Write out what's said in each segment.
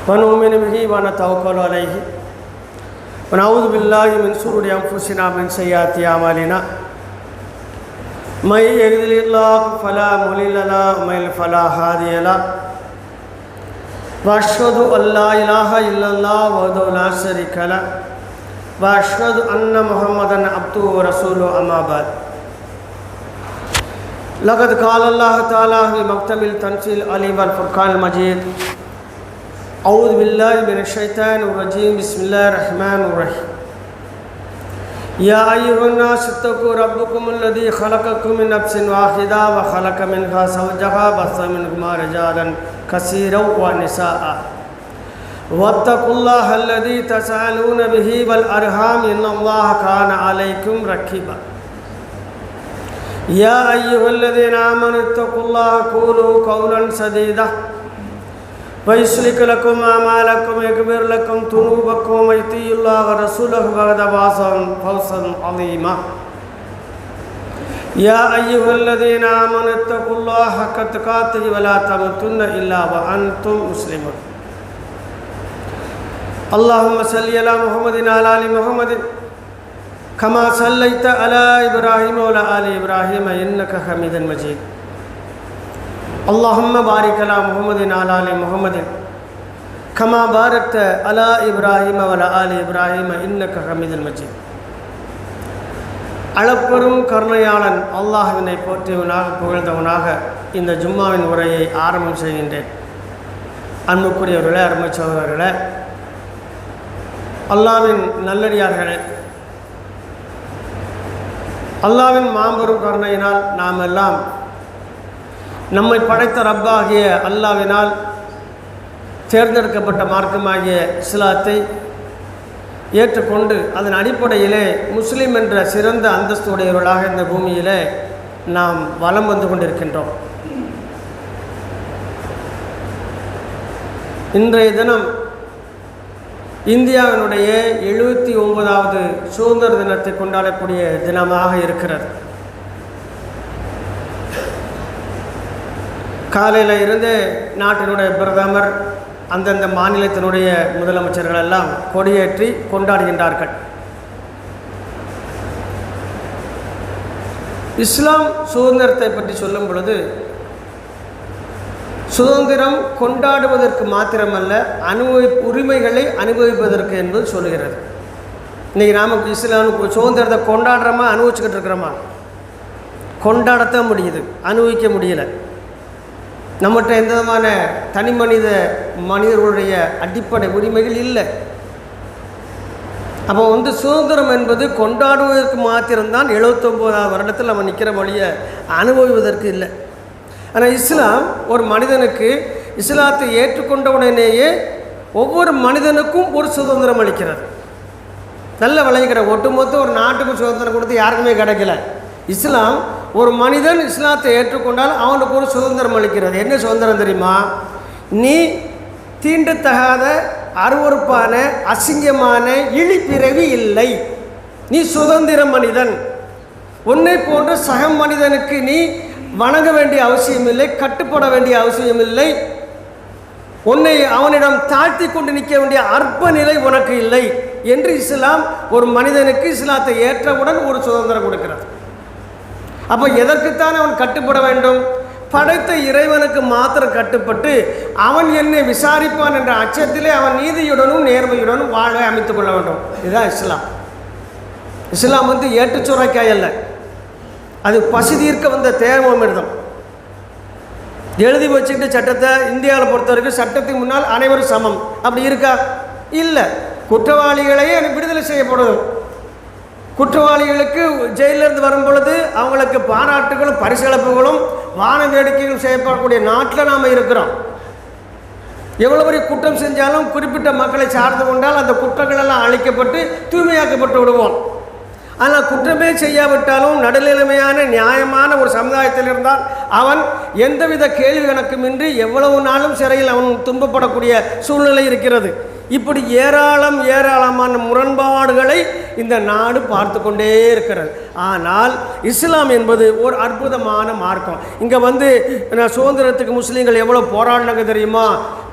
ونؤمن به ونتوكل عليه ونعوذ بالله من شرور أنفسنا ومن سيئات أعمالنا من يهده الله فلا مضل له ومن يضلل فلا هادي له وأشهد أن لا إله إلا الله وحده لا شريك له وأشهد أن محمدا عبده ورسوله أما بعد لقد قال الله تعالى في محكم التنزيل العليم والفرقان المجيد أعوذ بالله من الشيطان الرجيم بسم الله الرحمن الرحيم يا أيها الناس اتقوا ربكم الذي خلقكم من نفس واحدة وخلق منها زوجها وبث منهما رجالا كثيرا ونساء واتقوا الله الذي تساءلون به والأرحام إن الله كان عليكم رقيبا يا أيها الذين آمنوا اتقوا الله قولوا قولا سديدا ويصلح لكم أعمالكم ويغفر لكم ذنوبكم ومن يطع الله ورسوله فقد فاز فوزا عظيما يا أيها الذين آمنوا اتقوا الله حق تقاته ولا تموتن إلا وأنتم مسلمون اللهم صل على محمد وعلى آل محمد كما صليت على إبراهيم وعلى آل إبراهيم إنك حميد مجيد اللهم بارك على محمد وعلى آل محمد كما باركت على إبراهيم وعلى آل إبراهيم إنك حميد مجيد அளப்பெரும் கருணையாளன் அல்லாஹ்வினை போற்றியவனாக புகழ்ந்தவனாக இந்த ஜும்மாவின் உரையை ஆரம்பம் செய்கின்றேன். அன்புக்குரியவர்களே, அருமை சகோதரர்களே, அல்லாஹ்வின் நல்லடியார்களே, அல்லாஹ்வின் மாபெரும் கருணையினால் நாம் எல்லாம் நம்மை படைத்த ரப்பாகிய அல்லாஹ்வினால் தேர்ந்தெடுக்கப்பட்ட மார்க்கமாகிய இஸ்லாத்தை ஏற்றுக்கொண்டு அதன் அடிப்படையிலே முஸ்லீம் என்ற சிறந்த அந்தஸ்துடையவர்களாக இந்த பூமியிலே நாம் வலம் வந்து கொண்டிருக்கின்றோம். இன்றைய தினம் இந்தியாவினுடைய 79வது சுதந்திர தினத்தை கொண்டாடக்கூடிய தினமாக இருக்கிறது. காலையில் இருந்து நாட்டினுடைய பிரதமர், அந்தந்த மாநிலத்தினுடைய முதலமைச்சர்கள் எல்லாம் கொடியேற்றி கொண்டாடுகின்றார்கள். இஸ்லாம் சுதந்திரத்தை பற்றி சொல்லும் பொழுது சுதந்திரம் கொண்டாடுவதற்கு மாத்திரமல்ல, உரிமைகளை அனுபவிப்பதற்கு என்பது சொல்லுகிறது. இன்றைக்கி நாம் இஸ்லாம் சுதந்திரத்தை கொண்டாடுறோமா, அனுபவிச்சுக்கிட்டு இருக்கிறோமா? கொண்டாடத்தான் முடியுது, அனுபவிக்க முடியலை. நம்மகிட்ட எந்த விதமான தனி மனிதர்களுடைய அடிப்படை உரிமைகள் இல்லை. அப்போ சுதந்திரம் என்பது கொண்டாடுவதற்கு மாத்திரம்தான். 79வது வருடத்தில் நம்ம நிற்கிற வழியை அனுபவிப்பதற்கு இல்லை. ஆனால் இஸ்லாம் ஒரு மனிதனுக்கு இஸ்லாத்தை ஏற்றுக்கொண்ட உடனேயே ஒவ்வொரு மனிதனுக்கும் ஒரு சுதந்திரம் அளிக்கிறது. நல்ல விளைகிற ஒட்டுமொத்த ஒரு நாட்டுக்கு சுதந்திரம் கொடுத்து யாருக்குமே கிடைக்கல. இஸ்லாம் ஒரு மனிதன் இஸ்லாத்தை ஏற்றுக்கொண்டால் அவனுக்கு ஒரு சுதந்திரம் அளிக்கிறது. என்ன சுதந்திரம் தெரியுமா? நீ தீண்டத்தகாத, அருவருப்பான, அசிங்கமான இழிப்பிறவி இல்லை. நீ சுதந்திர மனிதன். உன்னை போன்ற சக மனிதனுக்கு நீ வணங்க வேண்டிய அவசியம் இல்லை, கட்டுப்பட வேண்டிய அவசியம் இல்லை. உன்னை அவனிடம் தாழ்த்தி கொண்டு நிற்க வேண்டிய அற்ப நிலை உனக்கு இல்லை என்று இஸ்லாம் ஒரு மனிதனுக்கு இஸ்லாத்தை ஏற்றவுடன் ஒரு சுதந்திரம் கொடுக்கிறது. அப்போ எதற்குத்தான் அவன் கட்டுப்பட வேண்டும்? படைத்த இறைவனுக்கு மாத்திரம் கட்டுப்பட்டு அவன் என்னை விசாரிப்பான் என்ற அச்சத்திலே அவன் நீதியுடனும் நேர்மையுடனும் வாழ அமைத்துக் கொள்ள வேண்டும். இதுதான் இஸ்லாம். இஸ்லாம் ஏட்டுச்சுரைக்காய் அல்ல, அது பசி தீர்க்க வந்த தேர்மமிர்தம். எழுதி வச்சுக்கிட்டு சட்டத்தை இந்தியாவில் பொறுத்த வரைக்கும் சட்டத்துக்கு முன்னால் அனைவரும் சமம். அப்படி இருக்கா? இல்லை. குற்றவாளிகளையே விடுதலை செய்யப்படும். குற்றவாளிகளுக்கு ஜெயிலிருந்து வரும் பொழுது அவங்களுக்கு பாராட்டுகளும் பரிசளிப்புகளும் வான வேடிக்கைகளும் செய்யப்படக்கூடிய நாட்டில் நாம் இருக்கிறோம். எவ்வளோ பெரிய குற்றம் செஞ்சாலும் குறிப்பிட்ட மக்களை சார்ந்து கொண்டால் அந்த குற்றங்கள் எல்லாம் அழிக்கப்பட்டு தூய்மையாக்கப்பட்டு விடுவோம். ஆனால் குற்றமே செய்யாவிட்டாலும் நடுநிலைமையான நியாயமான ஒரு சமுதாயத்தில் இருந்தால் அவன் எந்தவித கேள்வி கணக்குமின்றி எவ்வளவு நாளும் சிறையில் அவன் துன்பப்படக்கூடிய சூழ்நிலை இருக்கிறது. இப்படி ஏராளமான முரண்பாடுகளை இந்த நாடு பார்த்து கொண்டே இருக்கிறது. ஆனால் இஸ்லாம் என்பது ஒரு அற்புதமான மார்க்கம். இங்கே வந்து சுதந்திரத்துக்கு முஸ்லீம்கள் எவ்வளோ போராடினாங்க தெரியுமா?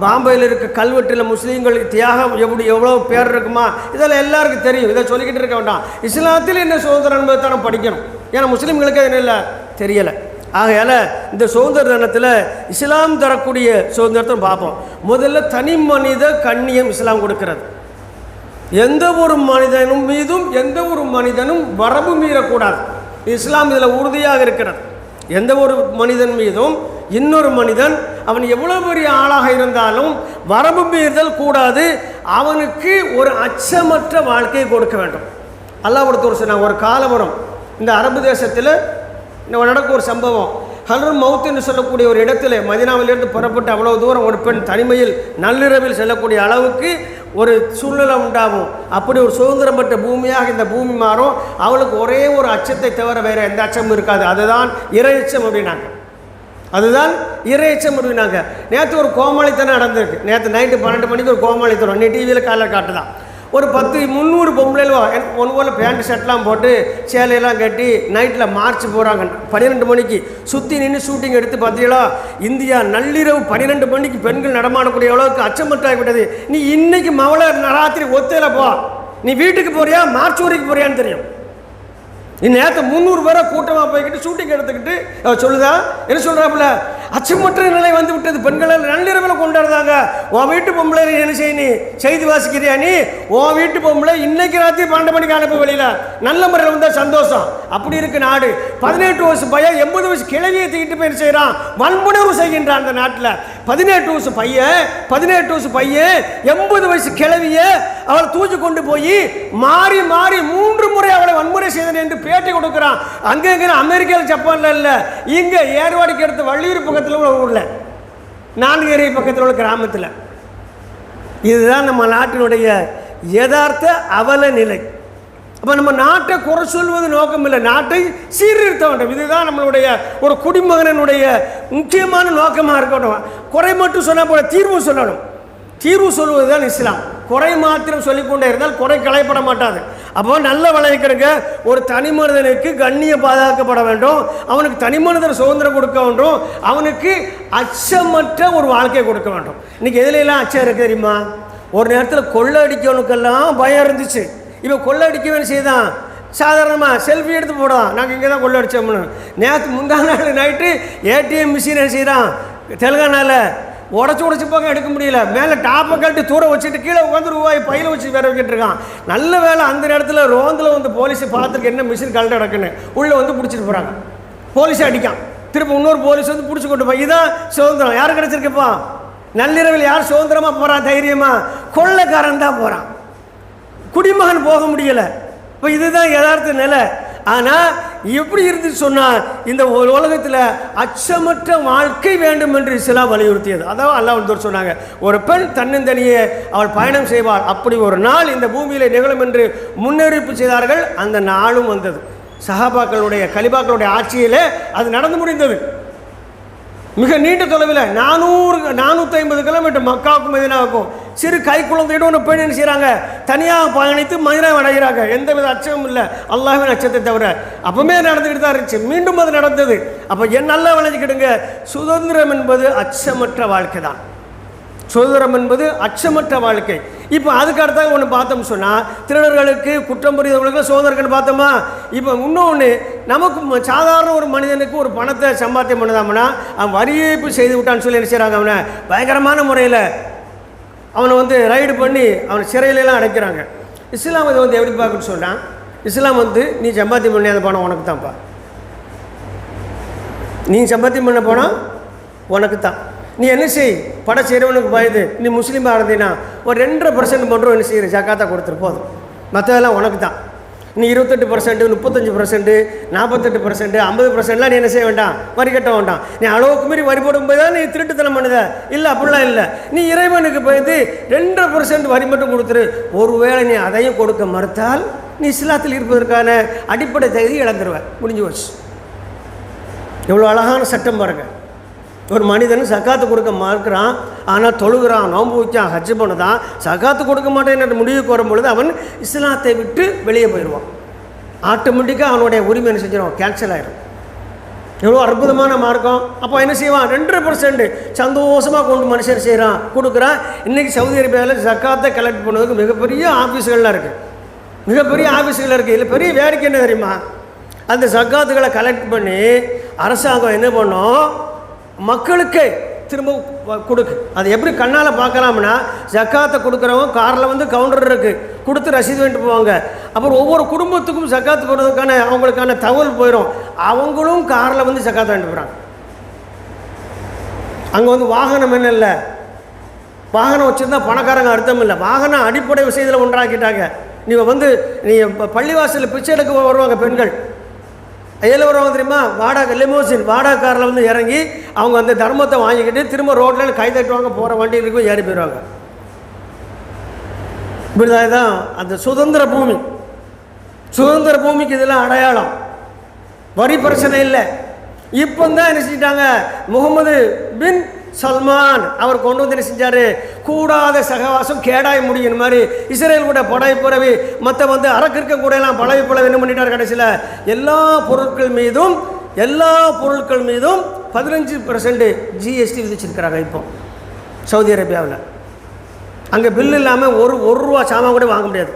பாம்பேயில் இருக்க கல்வெட்டில் முஸ்லீம்கள் தியாகம் எவ்வளோ பேர் இருக்குமா, இதெல்லாம் எல்லாருக்கும் தெரியும். இதை சொல்லிக்கிட்டு இருக்க வேண்டாம். இஸ்லாத்தில் என்ன சுதந்திரம் என்பதை தான் படிக்கணும். ஏன்னா முஸ்லீம்களுக்கு அது இல்லை தெரியலை. ஆகையால் இந்த சுதந்திர தினத்தில் இஸ்லாம் தரக்கூடிய சுதந்திரத்தை பார்ப்போம். முதல்ல தனி மனித கண்ணியம் இஸ்லாம் கொடுக்கிறது. எந்த ஒரு மனிதனும் மீதும் எந்த ஒரு மனிதனும் வரம்பு மீறக்கூடாது. இஸ்லாம் இதில் உறுதியாக இருக்கிறது. எந்த ஒரு மனிதன் மீதும் இன்னொரு மனிதன் அவன் எவ்வளோ பெரிய ஆளாக இருந்தாலும் வரம்பு மீறுதல் கூடாது. அவனுக்கு ஒரு அச்சமற்ற வாழ்க்கையை கொடுக்க வேண்டும். அல்லாஹ் ஒருத்தர் சொன்னாங்க, ஒரு காலம் வரும் இந்த அரபு தேசத்தில் நடக்க ஒரு சம்பவம். ஹல்ருல் மவுத் என்று சொல்லக்கூடிய ஒரு இடத்துல மதீனாவிலிருந்து புறப்பட்டு அவ்வளோ தூரம் ஒரு பெண் தனிமையில் நள்ளிரவில் செல்லக்கூடிய அளவுக்கு ஒரு சூழ்நிலை உண்டாகும். அப்படி ஒரு சுதந்திரம் பெற்ற பூமியாக இந்த பூமி மாறும். அவளுக்கு ஒரே ஒரு அச்சத்தை தவிர வேறு எந்த அச்சமும் இருக்காது. அதுதான் இறையச்சம் அப்படின்னாங்க. அதுதான் இறையச்சம் அப்படின்னாங்க. நேற்று ஒரு கோமாளித்தனம் நடந்திருக்கு. நேற்று நைட்டு 12 மணிக்கு ஒரு கோமாளித்தனம் நீ டிவியில் காலையில் காட்டுதான். ஒரு 10-300 பொம்பளைகள் ஒன்று போல் பேண்ட் ஷர்ட்லாம் போட்டு சேலையெல்லாம் கட்டி நைட்டில் மார்ச் போகிறாங்க. 12 மணிக்கு சுற்றி நின்று ஷூட்டிங் எடுத்து பார்த்தீங்களா? இந்தியா நள்ளிரவு 12 மணிக்கு பெண்கள் நடமாடக்கூடிய அளவுக்கு அச்சமற்றாகிவிட்டது. நீ இன்னைக்கு மவளை ராத்திரி ஒத்தையில் போ, நீ வீட்டுக்கு போறியா மார்ச் வரைக்கும் போறியான்னு தெரியும். நேற்று 300 பேரை கூட்டமாக போய்கிட்டு ஷூட்டிங் எடுத்துக்கிட்டு சொல்லுதா என்ன சொல்கிறாப்புல, அச்சமற்ற நிலை வந்து விட்டது. பெண்களை நள்ளிரவில் கொண்டாடுறாங்க. உன் வீட்டு பொம்பளை என்ன செய்ய செய்தி வாசிக்கிறியா? நீ உன் வீட்டு பொம்பளை இன்னைக்கு ராத்திரி 12 மணிக்கு அனுப்ப வெளியில் நல்ல முறையில் வந்தால் சந்தோஷம். அப்படி இருக்கு நாடு. 18 வயசு பையன் 80 வயசு கிழவியை தூக்கிட்டு போய் செய்கிறான், வன்புணர்வு செய்கின்றான். அந்த நாட்டில் 18 வயசு பையன் 80 வயசு கிழவியை அவளை தூக்கி கொண்டு போய் மாறி 3 முறை அவளை வன்முறை செய்தேன் என்று பேட்டி கொடுக்குறான். அங்கே அமெரிக்காவில் ஜப்பானில் இல்லை, இங்கே ஏர்வாடிக்கு எடுத்து வள்ளியூர் பக்கத்தில் உள்ள ஊரில் 4 ஏரி பக்கத்தில் உள்ள கிராமத்தில். இதுதான் நம்ம நாட்டினுடைய யதார்த்த அவல நிலை. அப்போ நம்ம நாட்டை குறை சொல்வது நோக்கம் இல்லை, நாட்டை சீர்திருத்த வேண்டும். இதுதான் நம்மளுடைய ஒரு குடிமகனுடைய முக்கியமான நோக்கமாக இருக்கணும். குறை மட்டும் சொன்னால் போல தீர்வு சொல்லணும். தீர்வு சொல்வது தான் இஸ்லாம். குறை மாத்திரம் சொல்லிக்கொண்டே இருந்தால் குறை களைப்பட மாட்டாது. அப்போ நல்ல விளைவிக்கிறங்க ஒரு தனி மனிதனுக்கு கண்ணியம் பாதுகாக்கப்பட வேண்டும். அவனுக்கு தனி மனிதர் சுதந்திரம் கொடுக்க வேண்டும். அவனுக்கு அச்சமற்ற ஒரு வாழ்க்கையை கொடுக்க வேண்டும். இன்னைக்கு எதுலாம் அச்சம் இருக்கு தெரியுமா? ஒரு நேரத்தில் கொள்ளை அடிக்கவனுக்கெல்லாம் பயம் இருந்துச்சு. இப்போ கொள்ளை அடிக்கவே செய்தான் சாதாரணமாக செல்ஃபி எடுத்து போடான், நாங்கள் இங்கே தான் கொள்ளை அடித்தோம்னு. நேற்று முந்தா நாள் நைட்டு ஏடிஎம் மிஷின் என்ன செய்கிறான் தெலுங்கானாவில் உடச்சி போக எடுக்க முடியல. மேலே டாப்பை கட்டி தூர வச்சுட்டு கீழே உட்காந்து ரூபாய் பையில் வச்சு வேற வைக்கிட்டு இருக்கான். நல்ல வேலை அந்த நேரத்தில் ரோந்தில் வந்து போலீஸ் பார்த்துருக்கு என்ன மிஷின் கலட்ட நடக்குன்னு உள்ளே வந்து பிடிச்சிட்டு போகிறாங்க. போலீஸை அடிக்கான். திரும்ப இன்னொரு போலீஸ் வந்து பிடிச்சி கொண்டு போய் இதான் சுதந்திரம். யார் கிடச்சிருக்குப்பா? நள்ளிரவில் யார் சுதந்திரமாக போகிறான் தைரியமாக? கொள்ளைக்காரன் தான் போகிறான், குடிமகன் போக முடியலை. இப்போ இதுதான் யதார்த்த நிலை. ஆனால் எப்படி இருந்து சொன்னால் இந்த உலகத்தில் அச்சமற்ற வாழ்க்கை வேண்டும் என்று இஸ்லாம் வலியுறுத்தியது. அதாவது அல்லாஹ் வந்து சொன்னாங்க, ஒரு பெண் தன்னந்தனியே அவள் பயணம் செய்வாள், அப்படி ஒரு நாள் இந்த பூமியிலே நிகழும் என்று முன்னறிவிப்பு செய்தார்கள். அந்த நாளும் வந்தது. சஹாபாக்களுடைய கலிபாக்களுடைய ஆட்சியிலே அது நடந்து முடிந்தது. மிக நீண்ட தொலைவில் 450 கிலோமீட்டர் மக்காவுக்கும் மதீனாவுக்கும் சிறு கை குழந்தையிட ஒரு பெண் என்ன செய்கிறாங்க, தனியாக பயணித்து மதீனா அடைகிறாங்க. எந்தவித அச்சமும் இல்லை, அல்லாஹ்வின் அச்சத்தை தவிர. அப்பவுமே நடந்துக்கிட்டு தான் இருந்துச்சு, மீண்டும் அது நடந்தது. அப்போ நல்லா விளைஞ்சிக்கிடுங்க, சுதந்திரம் என்பது அச்சமற்ற வாழ்க்கை தான். சுதந்திரம் என்பது அச்சமற்ற வாழ்க்கை. இப்போ அதுக்கு அடுத்தாக ஒன்று பார்த்தோம்னு சொன்னால், திருடர்களுக்கு குற்றம் புரிந்தவர்களுக்கு சுதந்திரம்னு பார்த்தோமா. இப்போ இன்னொன்று, நமக்கு சாதாரண ஒரு மனிதனுக்கு ஒரு பணத்தை சம்பாத்தியம் பண்ணதாமனா அவன் வரி ஏய்ப்பு செய்து விட்டான்னு சொல்லி என்ன செய்கிறாங்க, அவனை பயங்கரமான முறையில் அவனை வந்து ரைடு பண்ணி அவனை சிறையிலலாம் அடைக்கிறாங்க. இஸ்லாம் இதை வந்து எப்படி பார்க்கணும்னு சொன்னால், இஸ்லாம் வந்து நீ சம்பாத்தியம் பண்ணி அந்த பணம் உனக்கு தான்ப்பா, நீ சம்பாத்தியம் பண்ண பணம் உனக்கு தான். நீ என்ன செய், பட செய்கிறவனுக்கு பயது, நீ முஸ்லீமாக இருந்தீங்கன்னா ஒரு 2.5% மட்டும் என்ன செய்கிற ஜக்காத்தாக கொடுத்துரு போதும், மற்றதெல்லாம் உனக்கு தான். நீ 28%, 35%, 48%, 50%லாம் நீ என்ன செய்ய வேண்டாம், வரி கட்ட வேண்டாம். நீ அளவுக்கு மீறி வரி போடும்போது தான் நீ திருட்டுத்தனம் பண்ணுத. இல்லை, அப்படிலாம் இல்லை. நீ இறைவனுக்கு பயந்து 2% வரி மட்டும் கொடுத்துரு. ஒருவேளை நீ அதையும் கொடுக்க மறுத்தால் நீ இஸ்லாத்தில் இருப்பதற்கான அடிப்படை தகுதி இழந்துருவ. முடிஞ்சு வச்சு. எவ்வளோ அழகான சட்டம் பாருங்க, ஒரு மனிதன் சக்காத்து கொடுக்க மறுக்கிறான், ஆனால் தொழுகிறான், நோன்பு வைக்கான், ஹஜ் பண்ணுதான், சக்காத்து கொடுக்க மாட்டேன் என்ற முடிவுக்கு வரும்பொழுது அவன் இஸ்லாத்தை விட்டு வெளியே போயிடுவான். ஆட்டோமேட்டிக்காக அவனுடைய உரிமை என்ன செஞ்சிடும், கேன்சல் ஆகிடும். எவ்வளோ அற்புதமான மார்க்கம். அப்போ என்ன செய்வான், 2% சந்தோஷமாக கொண்டு மனுஷன் செய்கிறான், கொடுக்குறான். இன்றைக்கி சவுதி அரேபியாவில் சக்காத்தை கலெக்ட் பண்ணுறதுக்கு மிகப்பெரிய ஆஃபீஸுகள்லாம் இருக்குது, மிகப்பெரிய ஆஃபீஸுகள் இருக்குது. இதில் பெரிய வேடிக்கை என்ன தெரியுமா, அந்த சக்காத்துகளை கலெக்ட் பண்ணி அரசாங்கம் என்ன பண்ணோம், மக்களுக்கு திரும்ப கொடுக்கு. அது எப்படி கண்ணால் பார்க்கலாம்னா, ஜக்காத்தை கொடுக்குறவங்க காரில் வந்து கவுண்டர் இருக்குது, கொடுத்து ரசீது வாங்கிட்டு போவாங்க. அப்புறம் ஒவ்வொரு குடும்பத்துக்கும் ஜக்காத்து போடுறதுக்கான அவங்களுக்கான தகவல் போயிடும், அவங்களும் காரில் வந்து ஜக்காத்தை வாங்கிட்டு போகிறாங்க. அங்கே வந்து வாகனம் என்ன இல்லை, வாகனம் வச்சுருந்தா பணக்காரங்க அர்த்தம் இல்லை, வாகனம் அடிப்படை விஷயத்தில் ஒன்றாக்கிட்டாங்க. நீங்கள் வந்து பள்ளிவாசலில் பிச்சை எடுக்க வருவாங்க பெண்கள், எதில் வருவாங்க தெரியுமா, வாடகை லெமோசின் வாடகை காரில் வந்து இறங்கி அவங்க அந்த தர்மத்தை வாங்கிக்கிட்டு திரும்ப ரோட்டில் கை தட்டுவாங்க, போகிற வண்டி இருக்கும் ஏறி போயிடுவாங்க. இப்படிதான் தான் அந்த சுதந்திர பூமி. சுதந்திர பூமிக்கு இதெல்லாம் அடையாளம். வரி பிரச்சனை இல்லை. இப்போ தான் என்ன செஞ்சிட்டாங்க, முகமது பின் சல்மான் அவர் கொண்டு வந்து என்ன செஞ்சார், கூடாத சகவாசம் கேடாய் முடியும் மாதிரி இஸ்ரேல் கூட படை புறவி மற்ற வந்து அரக்கிற்க கூட எல்லாம் பழகி போல என்ன பண்ணிட்டார், கடைசியில் எல்லா பொருட்கள் மீதும் 15% ஜிஎஸ்டி விதிச்சிருக்கிறாங்க. இப்போ சவுதி அரேபியாவில் அங்கே பில் இல்லாமல் ஒரு ரூபா சாமான் கூட வாங்க முடியாது.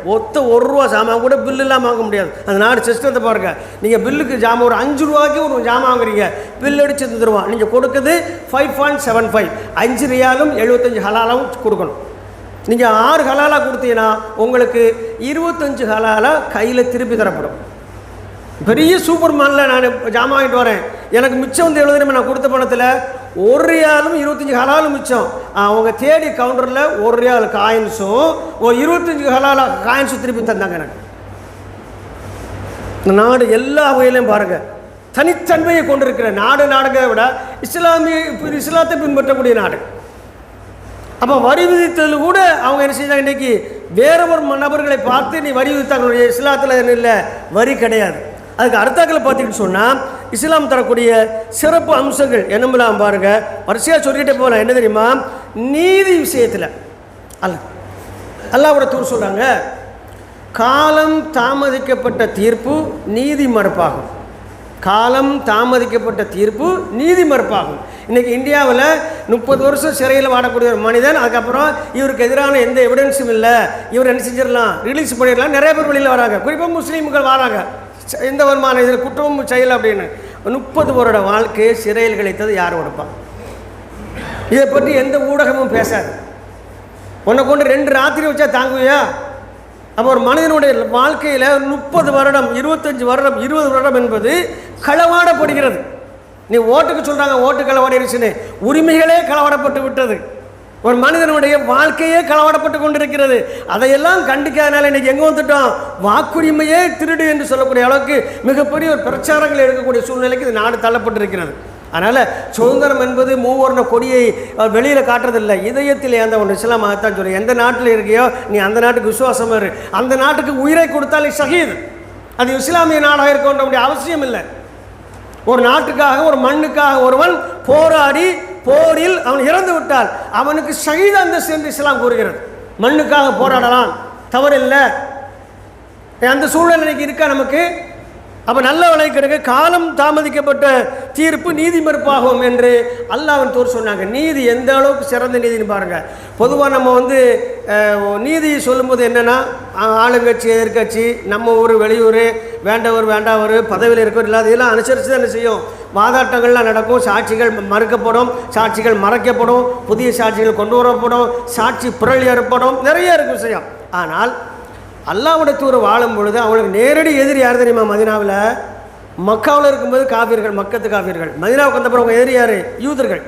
ஒரு ரூபா சாமான் கூட பில் இல்லாமல் வாங்க முடியாது. அந்த நாடு சிஸ்டத்தை பாருங்கள். நீங்கள் பில்லுக்கு ஜாமான் ஒரு 5 ரூபாய்க்கு ஒரு ஜாமான் வாங்குறீங்க, பில் அடித்து தந்துடுவான். நீங்கள் கொடுக்குறது 5.75, 5 ரியாலும் 75 ஹலாலும் கொடுக்கணும். நீங்கள் 6 ஹலாலாக கொடுத்தீங்கன்னா உங்களுக்கு 25 ஹலாலாக கையில் திருப்பி தரப்படும். பெரிய சூப்பர் மாலில் நான் ஜாமான் வாங்கிட்டு வரேன், எனக்கு மிச்சம் வந்து 70 நான் கொடுத்த பணத்தில் 1 ரியாலும் 25 ஹலாலும் மிச்சம். அவங்க தேடி கவுண்டரில் 1 ரியால் காயின்ஸும் 25 ஹலால காயின்ஸும் திருப்பி தந்தாங்க எனக்கு. இந்த நாடு எல்லா வகையிலையும் பாருங்கள் தனித்தன்மையை கொண்டிருக்கிற நாடு. நாடுகளை விட இஸ்லாத்தை பின்பற்றக்கூடிய நாடு. அப்போ வரி விதித்ததில் கூட அவங்க என்ன செய்தாங்க, இன்றைக்கி வேற ஒரு நபர்களை பார்த்து நீ வரி விதித்தாங்க. இஸ்லாத்தில் என்ன இல்லை, வரி கிடையாது. அதுக்கு அர்த்தங்களை பார்த்தீங்கன்னு சொன்னால் இஸ்லாம் தரக்கூடிய சிறப்பு அம்சங்கள் என்னமெல்லாம் பாருங்கள், வரிசையாக சொல்லிகிட்டே போகலாம். என்ன தெரியுமா, நீதி விஷயத்தில் அல்லாஹ்வோட தூர் சொல்கிறாங்க, காலம் தாமதிக்கப்பட்ட தீர்ப்பு நீதி மறுப்பாகும். காலம் தாமதிக்கப்பட்ட தீர்ப்பு நீதி மறுப்பாகும். இன்றைக்கி இந்தியாவில் 30 வருஷம் சிறையில் வாடக்கூடிய ஒரு மனிதன், அதுக்கப்புறம் இவருக்கு எதிரான எந்த எவிடன்ஸும் இல்லை, இவர் என்ன செஞ்சிடலாம், ரிலீஸ் பண்ணிடலாம். நிறைய பேர் வெளியில் வராங்க, குறிப்பாக முஸ்லீம்கள் வராங்க, எந்த வருமான இதில் குற்றமும் செயல் அப்படின்னு. 30 வருட வாழ்க்கையை சிறையில் கழித்தது யார் கொடுப்பான்? இதை பற்றி எந்த ஊடகமும் பேசாது. உன்னை கொண்டு 2 ராத்திரி வச்சா தாங்குவியா? அப்போ ஒரு மனிதனுடைய வாழ்க்கையில் 30 வருடம் 25 வருடம் 20 வருடம் என்பது களவாடப்படுகிறது. நீ ஓட்டுக்கு சொல்கிறாங்க ஓட்டு களவாடிடுச்சுன்னு, உரிமைகளே களவாடப்பட்டு விட்டது. ஒரு மனிதனுடைய வாழ்க்கையே களவாடப்பட்டு கொண்டிருக்கிறது. அதையெல்லாம் கண்டிக்காதனால இன்றைக்கி எங்கே வந்துட்டோம், வாக்குரிமையே திருடு என்று சொல்லக்கூடிய அளவுக்கு மிகப்பெரிய ஒரு பிரச்சாரங்கள் எடுக்கக்கூடிய சூழ்நிலைக்கு இந்த நாடு தள்ளப்பட்டிருக்கிறது. அதனால் சுதந்திரம் என்பது மூவர்ண கொடியை வெளியில் காட்டுறதில்லை, இதயத்தில் ஏந்த ஒன்று. இஸ்லாமாகத்தான் சொல்லி எந்த நாட்டில் இருக்கையோ நீ அந்த நாட்டுக்கு விசுவாசம் இரு, அந்த நாட்டுக்கு உயிரை கொடுத்தாலே ஷஹீத். அது இஸ்லாமிய நாடாக இருக்க வேண்டிய அவசியம் இல்லை. ஒரு நாட்டுக்காக ஒரு மண்ணுக்காக ஒருவன் போராடி போரில் அவன் இறந்து விட்டால் அவனுக்கு ஷஹீத் அந்தஸ்து என்று இஸ்லாம் கூறுகிறது. மண்ணுக்காக போராடலாம், தவறில்லை. அந்த சூழல் இன்னைக்கு இருக்கா நமக்கு? அப்போ நல்ல விளைக்கிறதுக்கு காலம் தாமதிக்கப்பட்ட தீர்ப்பு நீதி மறுப்பாகும் என்று அல்லாஹ்வின் தூதர் சொன்னாங்க. நீதி எந்த அளவுக்கு சிறந்த நீதினு பாருங்கள். பொதுவாக நம்ம வந்து நீதி சொல்லும்போது என்னென்னா, ஆளுங்கட்சி எதிர்கட்சி, நம்ம ஊர் வெளியூர், வேண்டவர் வேண்டாவர், பதவியில் இருக்கவர் இல்லாத இதெல்லாம் அனுசரித்து தான் என்ன செய்யும், வாதாட்டங்கள்லாம் நடக்கும், சாட்சிகள் மறுக்கப்படும், சாட்சிகள் மறைக்கப்படும், புதிய சாட்சிகள் கொண்டு வரப்படும், சாட்சி புரளி ஏற்படும், நிறைய இருக்கும் விஷயம். ஆனால் அல்லாஹ்வுடைய தூதர் வாழும் பொழுது அவங்களுக்கு நேரடி எதிரி யார் தெரியுமா? மதீனாவில் மக்காவில் இருக்கும்போது காஃபிர்கள், மக்கத்து காஃபிர்கள். மதீனாவுக்கு வந்தப்பறம் அவங்க எதிரி யார்? யூதர்கள்.